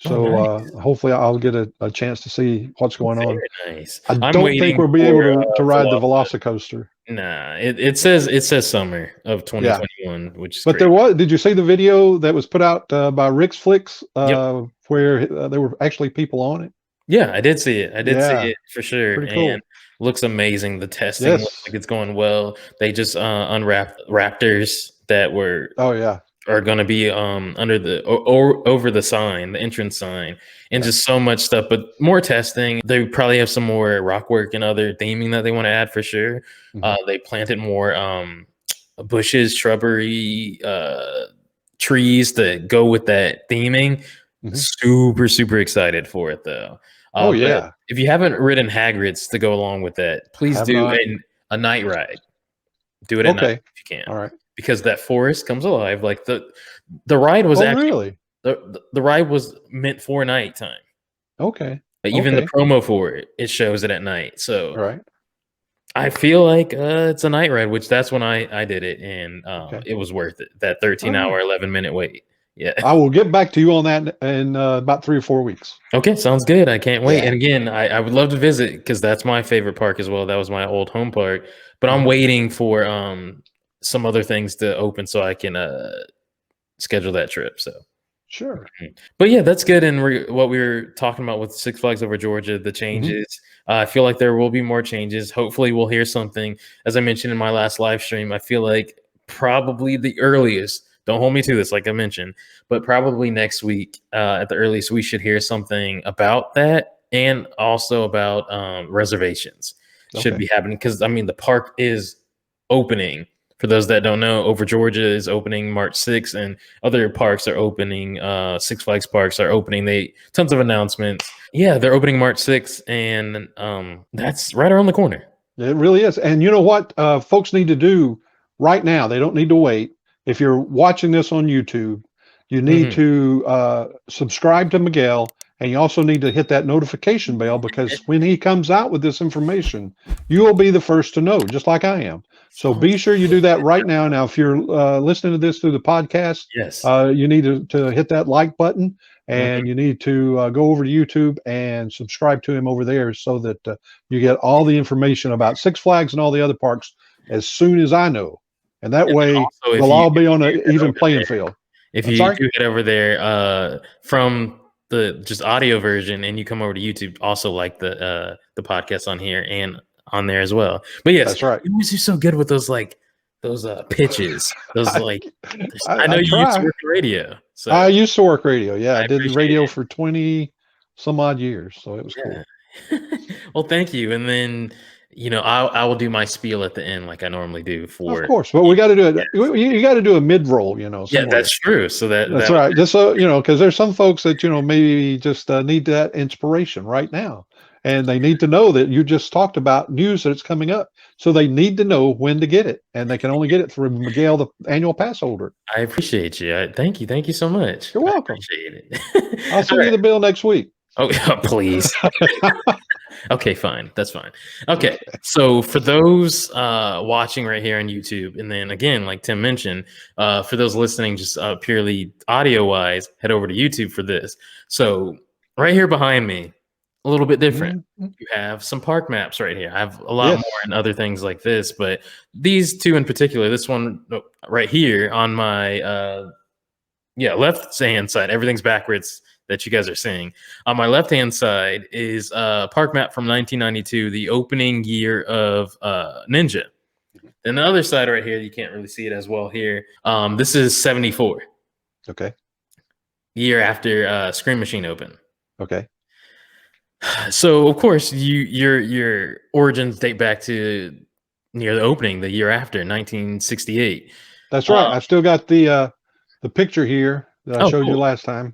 oh, So nice. hopefully I'll get a chance to see what's going on. Very nice. I I'm don't think waiting we'll be able for to ride the Velocity. Velocicoaster. Nah, it says summer of Yeah. 2021, which is But great. did you see the video that was put out by Rick's Flicks Yep. where there were actually people on it? Yeah, I did see it. I did see Yeah. it for sure, Pretty and cool. looks amazing. The testing looks Yes. like it's going well. They just unwrapped Raptors that Oh, yeah. are going to be under or over the sign, the entrance sign, and Yeah. just so much stuff. But more testing. They probably have some more rock work and other theming that they want to add for sure. Mhm. They planted more bushes, shrubbery, trees to go with that theming. Mhm. Super, super excited for it though. Oh, But yeah. if you haven't ridden Hagrid's to go along with that, please Have do not. a night ride. Do it at night Okay. if you can, All right. because that forest comes alive. Like the ride was Oh, actually really? the ride was meant for nighttime. Okay. Even the Okay. promo for it shows it at night. All So right. I feel like it's a night ride, which that's when I did it, and Okay. it was worth it. That All 13-hour, right. 11-minute wait. Yeah. I will get back to you on that in about 3 or 4 weeks. Okay, sounds good. I can't wait. Yeah. And again, I would love to visit because that's my favorite park as well. That was my old home park. But I'm Mhm. waiting for some other things to open so I can schedule that trip. So Sure. but yeah, that's good. And what we were talking about with Six Flags Over Georgia, the Mhm. changes. I feel like there will be more changes. Hopefully we'll hear something. As I mentioned in my last live stream, I feel like probably the earliest, don't hold me to this like I mentioned, but probably next week at the earliest, we should hear something about that, and also about reservations should be happening, because I mean the park is opening. For those that don't know, Over Georgia is opening March 6th, and other parks are opening. Six Flags parks are opening. Tons of announcements. Yeah, they're opening March 6th, and that's right around the corner. It really is. And you know what folks need to do right now? They don't need to wait. If you're watching this on YouTube, you need to subscribe to Miguel, and you also need to hit that notification bell, because when he comes out with this information, you will be the first to know, just like I am. So be sure you do that right now. Now, if you're listening to this through the podcast, yes, you need to hit that like button, and you need to go over to YouTube and subscribe to him over there, so that you get all the information about Six Flags and all the other parks as soon as I know. And that way, also, we'll all be on an even playing field. If you do get over there from the just audio version, and you come over to YouTube, also like the podcast on here and on there as well. But yes, that's right. You always do so good with those pitches. Those like I know you used to work radio. So I used to work radio. Yeah, I did radio for 20 some odd years, so it was cool. Well, thank you. And then I will do my spiel at the end like I normally do. Of course, but we got to do it. You got to do a mid roll, somewhere. Yeah, that's true. So that's right. Just so because there's some folks that maybe just need that inspiration right now, and they need to know that you just talked about news that's coming up, so they need to know when to get it, and they can only get it through Miguel, the annual pass holder. I appreciate you. Thank you so much. You're welcome. I appreciate it. I'll send you the bill next week. Oh, please. Okay, fine. That's fine. Okay, so for those watching right here on YouTube, and then again, like Tim mentioned, for those listening just purely audio-wise, head over to YouTube for this. So right here behind me, a little bit different. You have some park maps right here. I have a lot more and other things like this, but these two in particular, this one right here on my left-hand side, everything's backwards that you guys are seeing. On my left-hand side is a park map from 1992, the opening year of Ninja. And the other side right here, you can't really see it as well here. This is 74. Okay. Year after Scream Machine opened. Okay. So of course, your origins date back to near the opening, the year after, 1968. That's right. I still got the picture here that I showed you last time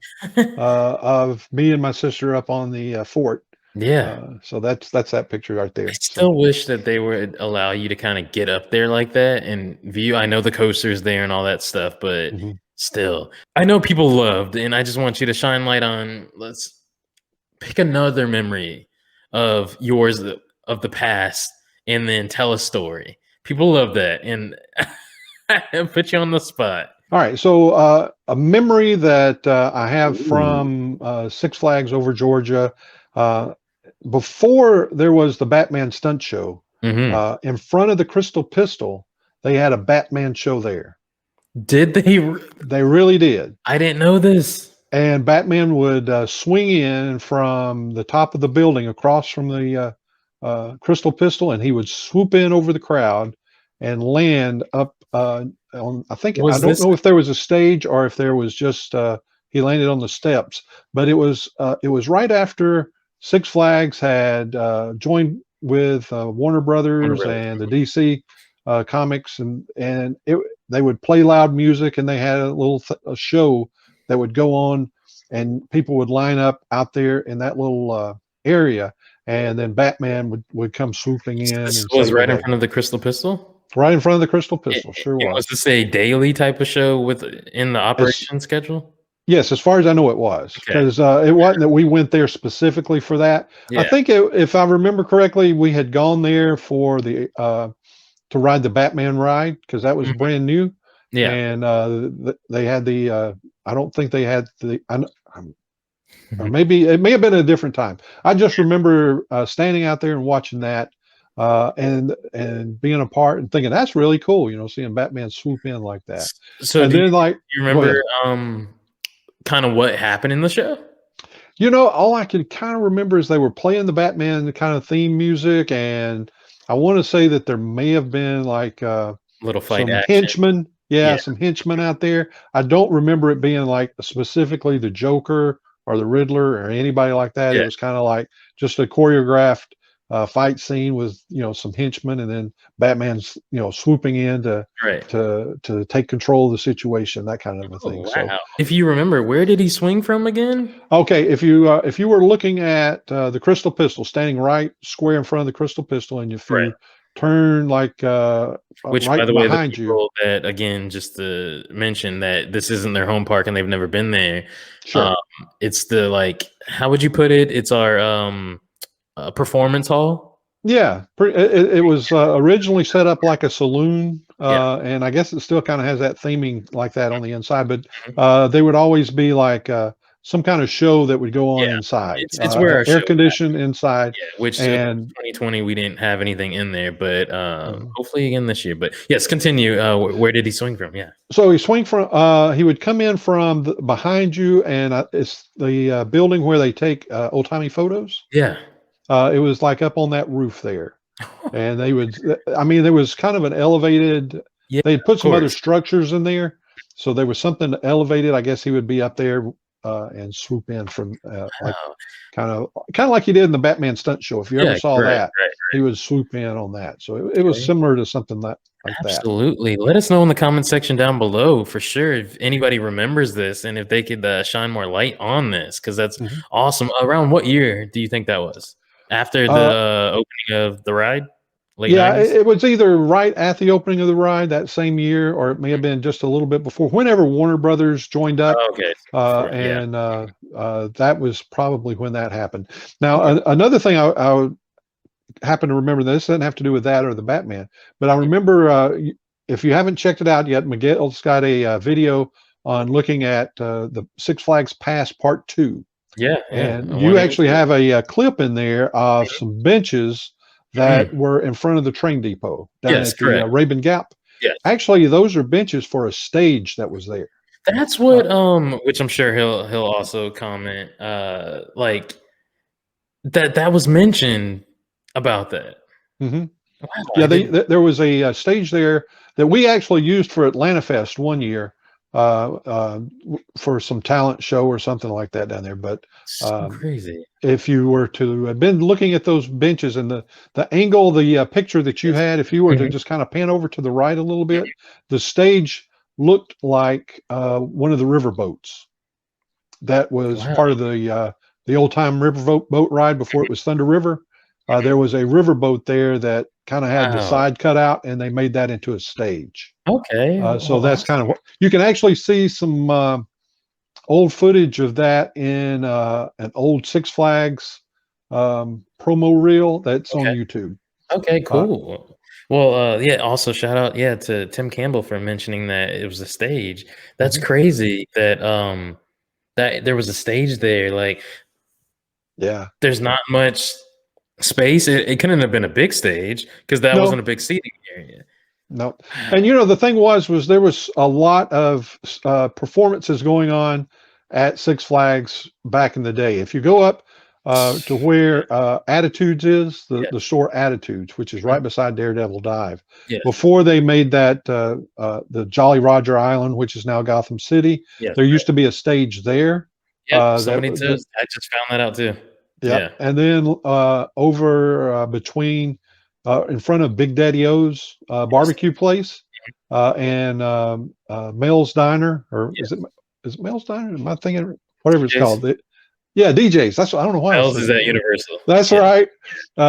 of me and my sister up on the fort. Yeah. So that's that picture right there. I still wish that they would allow you to kind of get up there like that and view. I know the coaster's there and all that stuff, but still, I know people loved, and I just want you to shine light on. Let's pick another memory of yours of the past, and then tell a story. People love that, and I put you on the spot. All right, so a memory that I have from Six Flags Over Georgia, before there was the Batman stunt show, in front of the Crystal Pistol, they had a Batman show there. Did they? They really did. I didn't know this. And Batman would swing in from the top of the building across from the Crystal Pistol, and he would swoop in over the crowd and land up on, I don't know if there was a stage or if there was just he landed on the steps, but it was right after Six Flags had joined with Warner Brothers and the DC comics, and they would play loud music, and they had a little show that would go on, and people would line up out there in that little area, and then Batman would come swooping in. This was right in front of the Crystal Pistol? Right in front of the Crystal Pistol, sure was. Was this a daily type of show in the operation schedule? Yes, as far as I know, it was, because it wasn't that we went there specifically for that. Yeah. I think if I remember correctly, we had gone there for the to ride the Batman ride, because that was brand new. Yeah, and they had the. I don't think they had the. Or maybe it may have been a different time. I just remember standing out there and watching that. And being a part and thinking that's really cool, seeing Batman swoop in like that. So then, you remember kind of what happened in the show? You know, all I can kind of remember is they were playing the Batman kind of theme music, and I want to say that there may have been like Little fight some action. henchmen. Yeah, Yeah. some henchmen out there. I don't remember it being like specifically the Joker or the Riddler or anybody like that. It Yeah. was kind of like just a choreographed fight scene with some henchmen, and then Batman's swooping in Right. to take control of the situation, that kind of a thing. Oh So wow! If you remember, where did he swing from again? okay, if you were looking at the crystal pistol, standing right square in front of the crystal pistol, and if Right. you turn like Which, by right the way, the behind you, people that, again, just to mention that this isn't their home park and they've never been there. Um, sure. it's the, like, how would you put it? It's our performance hall. Yeah, it was originally set up like a saloon, Yeah. and I guess it still kind of has that theming like that on the inside. But Mhm. they would always be like some kind of show that would go on Yeah. inside, It's where our air show conditioned inside, Yeah, which, 2020 we didn't have anything in there, but and hopefully again this year. But yes, continue. Where did he swing from? Yeah. so he swing from he would come in from behind you, and it's the building where they take old timey photos. Yeah. It was like up on that roof there, and they would. I mean, there was kind of an elevated. Yeah, They'd put of some other course. structures in there, so there was something elevated. I guess he would be up there and swoop in from like Wow. kind of like he did in the Batman stunt show. If you ever Yeah, saw right, that, right. he would swoop in on that. So it was Okay. similar to something that like that. Absolutely. Let us know in the comment section down below for sure if anybody remembers this and if they could shine more light on this, because that's Mhm. awesome. Around what year do you think that was? After the Uh, opening of the ride? Late Yeah, 90s? it was either right at the opening of the ride that same year, or it may have been just a little bit before. Whenever Warner Brothers joined up, Oh, okay. So before, yeah. and that was probably when that happened. Now, Okay. another thing I would happen to remember, this doesn't have to do with that or the Batman, but I Mhm. remember if you haven't checked it out yet, Miguel's got a video on looking at the Six Flags Pass Part 2. Yeah, yeah. And I you want to actually see it. have a clip in there of some benches that Mhm. were in front of the train depot down Yes, at the correct. Rabin Gap. Yes. Actually, those are benches for a stage that was there. That's Uh, what which I'm sure he'll also comment like that was mentioned about that. mhm. Wow, Yeah, I did. there was a stage there that we actually used for Atlanta Fest one year for some talent show or something like that down there. But So um, crazy. if you were to have been looking at those benches and the angle, the picture that you Yes. had, if you were to Mhm. just kind of pan over to the right a little bit, the stage looked like one of the river boats that was Wow. part of the old time river boat ride before it was Thunder River. Mhm. There was a river boat there that kind of had the Wow. side cut out, and they made that into a stage. Okay. So Well, that's kind awesome. of what you can actually see some old footage of that in an old Six Flags promo reel that's on Okay. YouTube. Okay, Uh, cool. Well, yeah, also shout out, yeah, to Tim Campbell for mentioning that it was a stage. That's mhm. crazy that that there was a stage there. Like, Yeah. there's not much space. It couldn't have been a big stage because that wasn't No, a big seating area. no. And Wow. the thing was there was a lot of performances going on at Six Flags back in the day. If you go up to where Attitudes is, Yeah. the store Attitudes, which is Mhm. right beside Daredevil Dive, Yes. before they made that the Jolly Roger Island, which is now Gotham City, Yes. there used Right. to be a stage there. Yep. That Somebody just I just found that out too. Yeah, Yeah. and then over between in front of Big Daddy O's Yes. barbecue place and Mel's Diner, or Yes. is it Mel's Diner? Am I thinking whatever it's DJs. called? Yeah, DJs. That's what I don't know why I was Wells is thinking. at Universal. That's Yeah. right.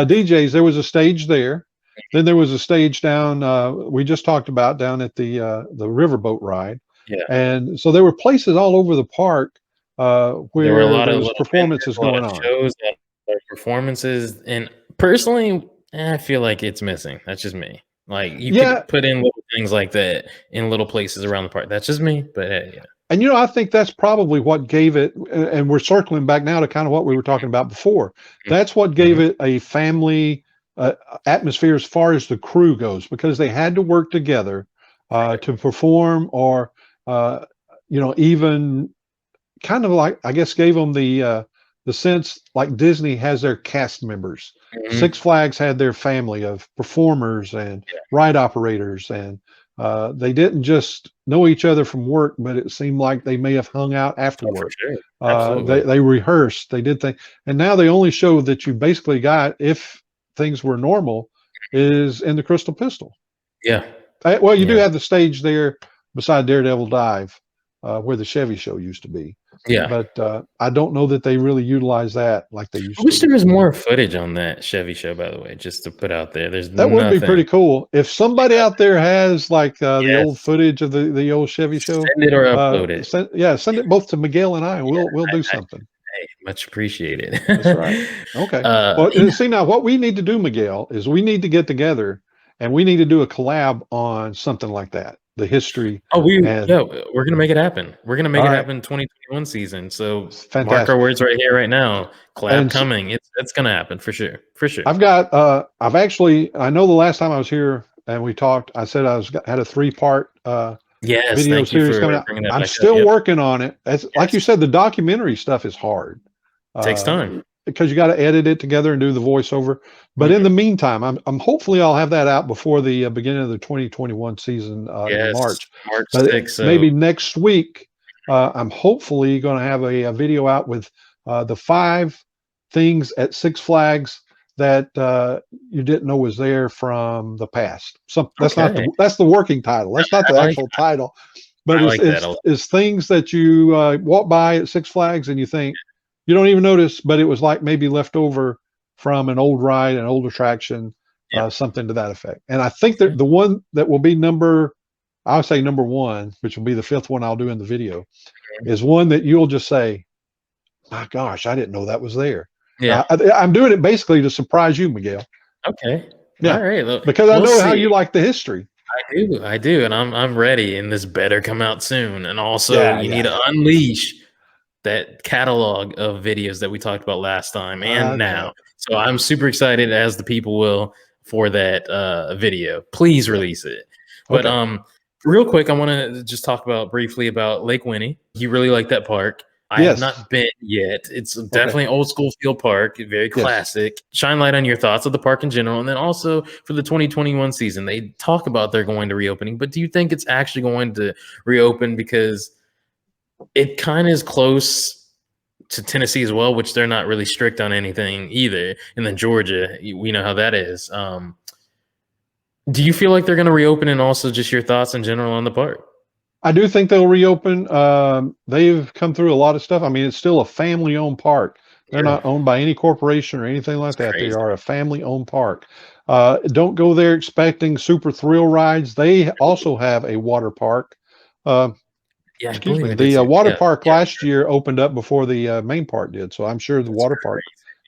DJs. There was a stage there. Then there was a stage down. We just talked about down at the riverboat ride, Yeah. and so there were places all over the park There were a where lot there of was little vendors, performances a lot going of on. shows, a lot of performances, and personally, I feel like it's missing. That's just me. Like, you Yeah, could put in little things like that in little places around the park. That's just me, but hey, yeah. and I think that's probably what gave it, and we're circling back now to kind of what we were talking about before. That's what gave Mhm. it a family uh, atmosphere as far as the crew goes, because they had to work together Right. to perform, or even kind of like I guess gave them the the sense like Disney has their cast members. Six Flags had their family of performers and ride operators, and they didn't just know each other from work, but it seemed like they may have hung out after work. For sure. Absolutely. They rehearsed, they did things, and now the only show that you basically got, if things were normal, is in the Crystal Pistol. Yeah. Well, you do have the stage there beside Daredevil Dive, where the Chevy show used to be. Yeah. But I don't know that they really utilize that like they used to. I wish there was more footage on that Chevy show, by the way, just to put out there. That would be pretty cool. If somebody out there has like the old footage of the old Chevy show, send it or upload it. Send it both to Miguel and I, and we'll do something. Hey, much appreciated. That's right. Okay. Well, see, now what we need to do, Miguel, is we need to get together and we need to do a collab on something like that. The history. Oh, we're gonna make it happen. We're gonna make it happen 2021 season. So mark our words right here, right now. Collab coming. It's gonna happen for sure. For sure. I've got I know the last time I was here and we talked, I said I had a 3-part video series coming out. I'm still working on it. Like you said, the documentary stuff is hard. It takes time. Because you got to edit it together and do the voiceover. But in the meantime, I'm hopefully I'll have that out before the beginning of the 2021 season in March. March 6th. Maybe next week, I'm hopefully going to have a video out with the 5 things at Six Flags that you didn't know was there from the past. That's the working title. That's not the actual title. But it's things that you walk by at Six Flags and you think, you don't even notice, but it was like maybe left over from an old ride, an old attraction, something to that effect. And I think that the one that will be number 1, which will be the 5th one I'll do in the video, is one that you'll just say, my gosh, I didn't know that was there. Yeah. I'm doing it basically to surprise you, Miguel. Okay. Yeah. All right. Because I know how you like the history. I do. And I'm ready, and this better come out soon. And also you need to unleash that catalog of videos that we talked about last time and now. So I'm super excited, as the people will, for that video. Please release it. But real quick, I want to just talk briefly about Lake Winnie. You really like that park. I have not been yet. It's definitely an old school feel park, very classic. Shine light on your thoughts of the park in general. And then also for the 2021 season, they talk about they're going to reopening, but do you think it's actually going to reopen? Because it kind of is close to Tennessee as well, which they're not really strict on anything either. And then Georgia, we know how that is. Do you feel like they're going to reopen, and also just your thoughts in general on the park? I do think they'll reopen. They've come through a lot of stuff. I mean, it's still a family-owned park. They're not owned by any corporation or anything like that. Crazy. They are a family-owned park. Don't go there expecting super thrill rides. They also have a water park. Excuse me. The water park last year opened up before the main park did. So I'm sure the water park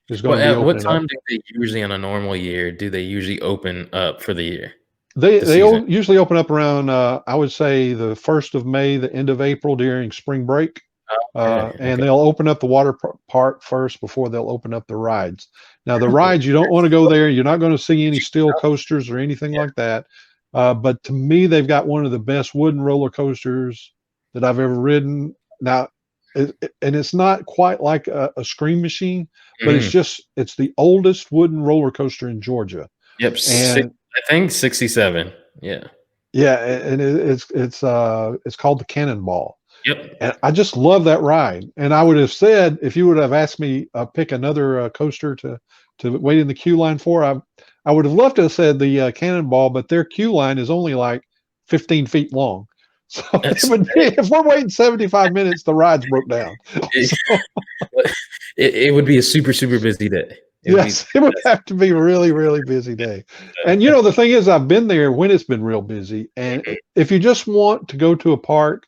is going to be opening up. What time do they usually, on a normal year, do they usually open up for the year? They usually open up around, I would say, the 1st of May, the end of April during spring break. And they'll open up the water park first before they'll open up the rides. Now, the rides, you don't want to go there. You're not going to see any steel coasters or anything like that. But to me, they've got one of the best wooden roller coasters that I've ever ridden. Now, and it's not quite like a Scream Machine, but it's the oldest wooden roller coaster in Georgia. Yep. And I think 67. Yeah. Yeah. And it's called the Cannonball. Yep. And I just love that ride. And I would have said, if you would have asked me pick another coaster to wait in the queue line for, I would have loved to have said the Cannonball, but their queue line is only like 15 feet long. So if we're waiting 75 minutes, the ride's broke down. It would be a super, super busy day. It would have to be a really, really busy day. And, the thing is, I've been there when it's been real busy. And if you just want to go to a park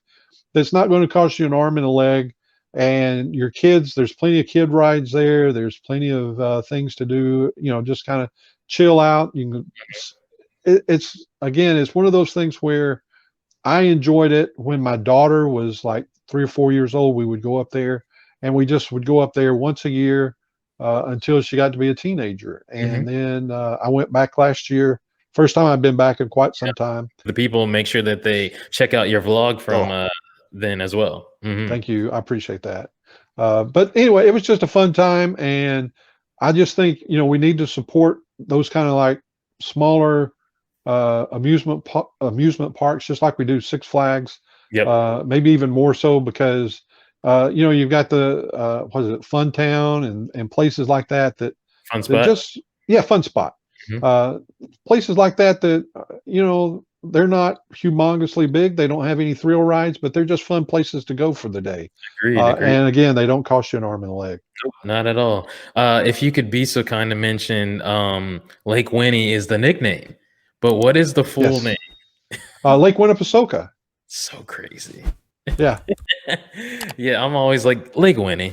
that's not going to cost you an arm and a leg, and your kids, there's plenty of kid rides there. There's plenty of things to do, just kind of chill out. It's one of those things where I enjoyed it when my daughter was like 3 or 4 years old. We would go up there, and we just would go up there once a year until she got to be a teenager. And then I went back last year. First time I've been back in quite some time. The people, make sure that they check out your vlog from then as well. Thank you. I appreciate that. But anyway, it was just a fun time, and I just think we need to support those kind of like smaller amusement parks, just like we do Six Flags. Yep. Maybe even more so because you've got the what is it, Fun Town and places like Fun that spot. just Fun Spot. Mhm. Places like that they're not humongously big. They don't have any thrill rides, but they're just fun places to go for the day. Agreed. And again, they don't cost you an arm and a leg. Nope, not at all. If you could be so kind to mention, Lake Winnie is the nickname, but what is the full Yes. name? Lake Winnipesaukee. So crazy. Yeah. Yeah, I'm always like Lake Winnie.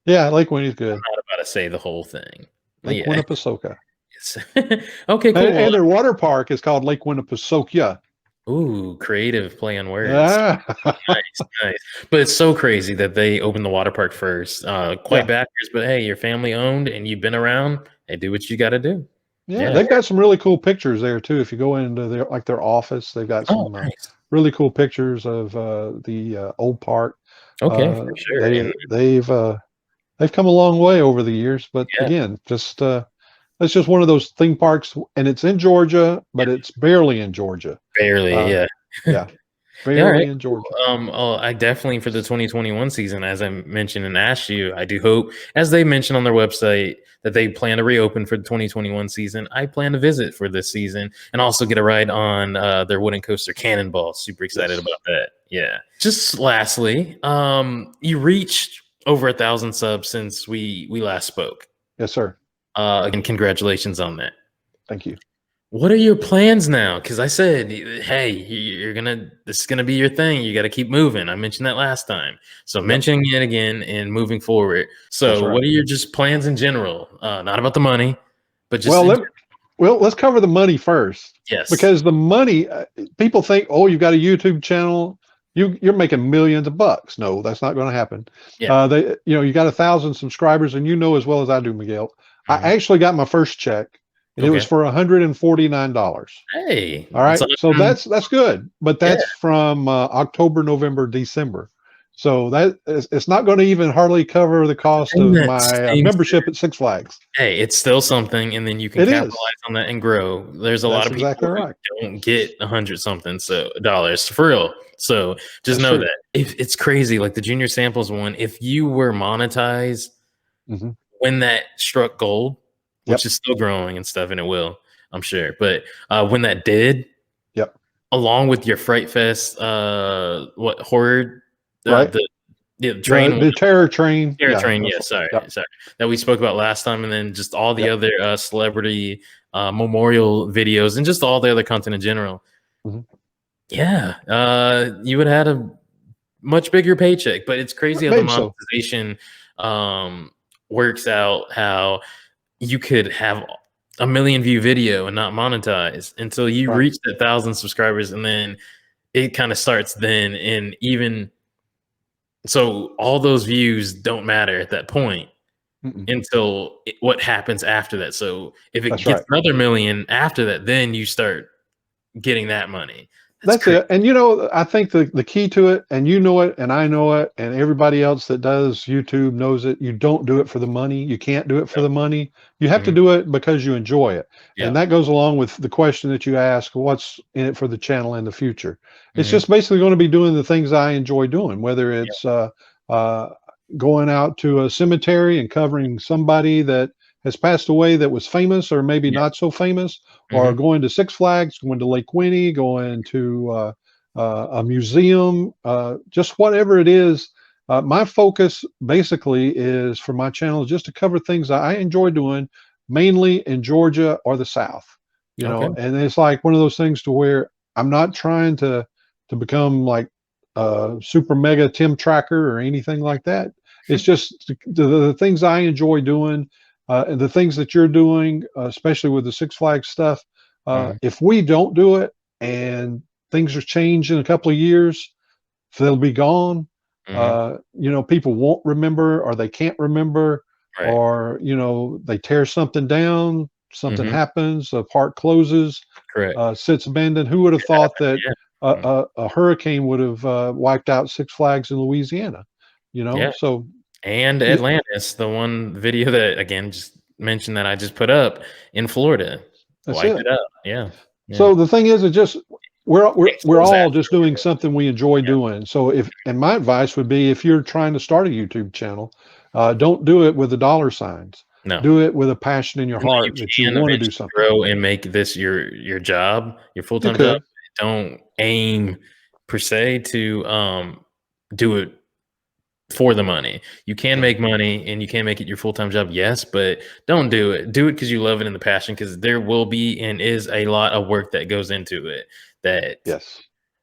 Yeah, Lake Winnie's I'm good. not about to say the whole thing. Lake Yeah. Winnipesaukee. Okay, cool. And their water park is called Lake Winnipesaukee. Ooh, creative play on words. Ah. Nice. But it's so crazy that they opened the water park first. Quite Yeah. backers, but hey, you're family owned and you've been around. Hey, do what you got to do. Yeah, Yeah. they've got some really cool pictures there too. If you go into their office, they've got Oh, some nice. really cool pictures of the old park. Okay, for sure. And They've come a long way over the years, but yeah, again, just it's just one of those theme parks, and it's in Georgia, but it's barely in Georgia. barely. Uh, Yeah. yeah, Yeah, all barely right, in cool. Georgia. I definitely for the 2021 season, as I mentioned and asked you, I do hope, as they mentioned on their website, that they plan to reopen for the 2021 season. I plan to visit for this season and also get a ride on their wooden coaster Cannonball. Super excited Yes, about that. Yeah. Just lastly, you reached over 1,000 subs since we last spoke. yes, sir. Again, congratulations on that. Thank you. What are your plans now? Because I said, hey, this is gonna be your thing. You got to keep moving. I mentioned that last time, so Yep, mentioning it again and moving forward. that's So, right. what are your just plans in general? Not about the money, but just Well, in let's cover the money first, yes, because the money, people think, oh, you've got a YouTube channel, you're making millions of bucks. No, that's not going to happen. yeah, You got 1,000 subscribers, and as well as I do, Miguel. I mhm. actually got my first check, and it was Okay. for $149. Hey, All that's right, so awesome. that's good, but Yeah, that's from October, November, December. So it's not going to even hardly cover the cost and of that my stinks. membership at Six Flags. Hey, it's still something, and then you can It is. capitalize on that and grow. There's a lot That's of people exactly who right. don't get 100 something dollars for real. So just That's know true. that if it's crazy, like the junior samples one, if you were monetized Hmm. when that struck gold, which Yep. is still growing and stuff, and it will, I'm sure. But when that did, Yep. along with your Fright Fest, what horror, Right. the The train the terror train. Terror Yeah. Train, yeah, sorry, Yep. that we spoke about last time, and then just all the Yep. other celebrity memorial videos, and just all the other content in general. Hmm. Yeah, you would have had a much bigger paycheck, but it's crazy how the Maybe so. monetization works out. How you could have a million view video and not monetize until you Right. reach that 1,000 subscribers, and then it kind of starts then, and even so, all those views don't matter at that point Mm-mm. until what happens after that. So if it That's gets right. another million after that, then you start getting that money. That's That's crazy. it. And I think the key to it, and you know it, and I know it, and everybody else that does YouTube knows it. You don't do it for the money. You can't do it for Yep. the money. You have to Mhm. do it because you enjoy it. Yeah. And that goes along with the question that you ask, what's in it for the channel in the future? It's Mhm. just basically going to be doing the things I enjoy doing, whether Yeah. it's uh, going out to a cemetery and covering somebody that has passed away that was famous or maybe Yeah. not so famous, or Mhm. going to Six Flags, going to Lake Winnie, going to a museum, just whatever it is. My focus basically is for my channel just to cover things that I enjoy doing, mainly in Georgia or the South. Okay. And it's like one of those things to where I'm not trying to become like a super mega Tim tracker or anything like that. It's just the things I enjoy doing, and the things that you're doing, especially with the Six Flags stuff. Mhm. If we don't do it and things are changed in a couple of years, they'll be gone. Mhm. People won't remember, or they can't remember, Right. or they tear something down, something Mhm. happens, a park closes, Correct. sits abandoned. Who would have thought that Yeah. Mhm. a hurricane would have wiped out Six Flags in Louisiana? Yeah. So And Atlantis, the one video that again just mentioned that I just put up in Florida. That's Lighted it. up. Yeah. So the thing is, it just we're all just doing after. something we enjoy doing. So and my advice would be, if you're trying to start a YouTube channel, don't do it with the dollar signs. No. Do it with a passion in your You heart that you want to do something. Grow and make this your job, your full-time job. Don't aim per se to do it for the money. You can make money and you can make it your full-time job, yes, but don't do it. Do it because you love it and the passion, because there will be and is a lot of work that goes into it that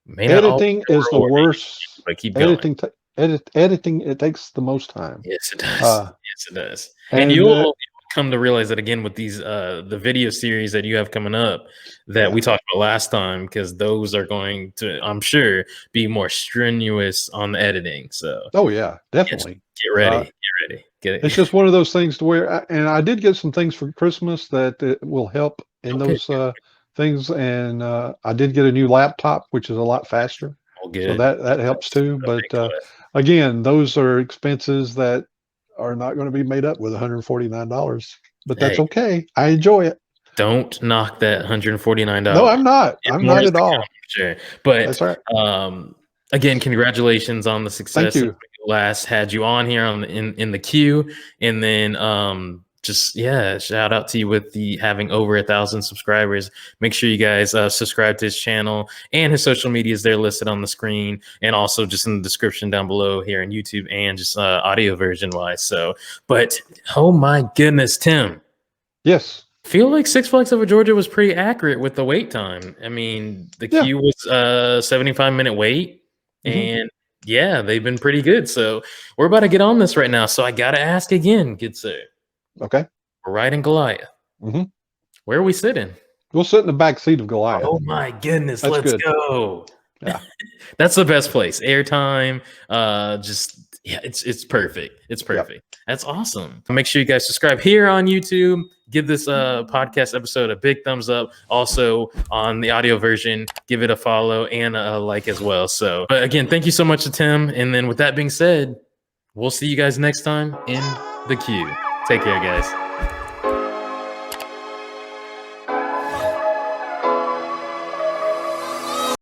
may not editing is the worst. But keep editing going. Editing, it takes the most time. Yes, it does. Yes, it does. And you'll come to realize that again with these the video series that you have coming up that we talked about last time, because those are going to, I'm sure, be more strenuous on the editing. So yeah, definitely. Get ready. Get it. It's just one of those things to where and I did get some things for Christmas that it will help in those things, and I did get a new laptop, which is a lot faster. So that helps too. But again, those are expenses that are not going to be made up with $149, but that's okay. I enjoy it. Don't knock that $149. No, I'm not. I'm not at all. Sure. But that's right. Again, congratulations on the success. Thank you. Last had you on here on in the queue, and then just shout out to you with the having over 1,000 subscribers. Make sure you guys subscribe to his channel, and his social media is there listed on the screen, and also just in the description down below here on YouTube, and just audio version wise. So, but oh my goodness, Tim. Yes. Feel like Six Flags Over Georgia was pretty accurate with the wait time. I mean, the queue was 75-minute wait, and they've been pretty good. So we're about to get on this right now. So I got to ask again, good sir. Okay. We're riding Goliath. Where are we sitting? We'll sit in the back seat of Goliath. Oh my goodness. Let's go. Yeah. That's the best place. Airtime. It's perfect. It's perfect. Yep. That's awesome. Make sure you guys subscribe here on YouTube. Give this podcast episode a big thumbs up. Also on the audio version, give it a follow and a like as well. So, but again, thank you so much to Tim. And then with that being said, we'll see you guys next time in the queue. Take care, guys.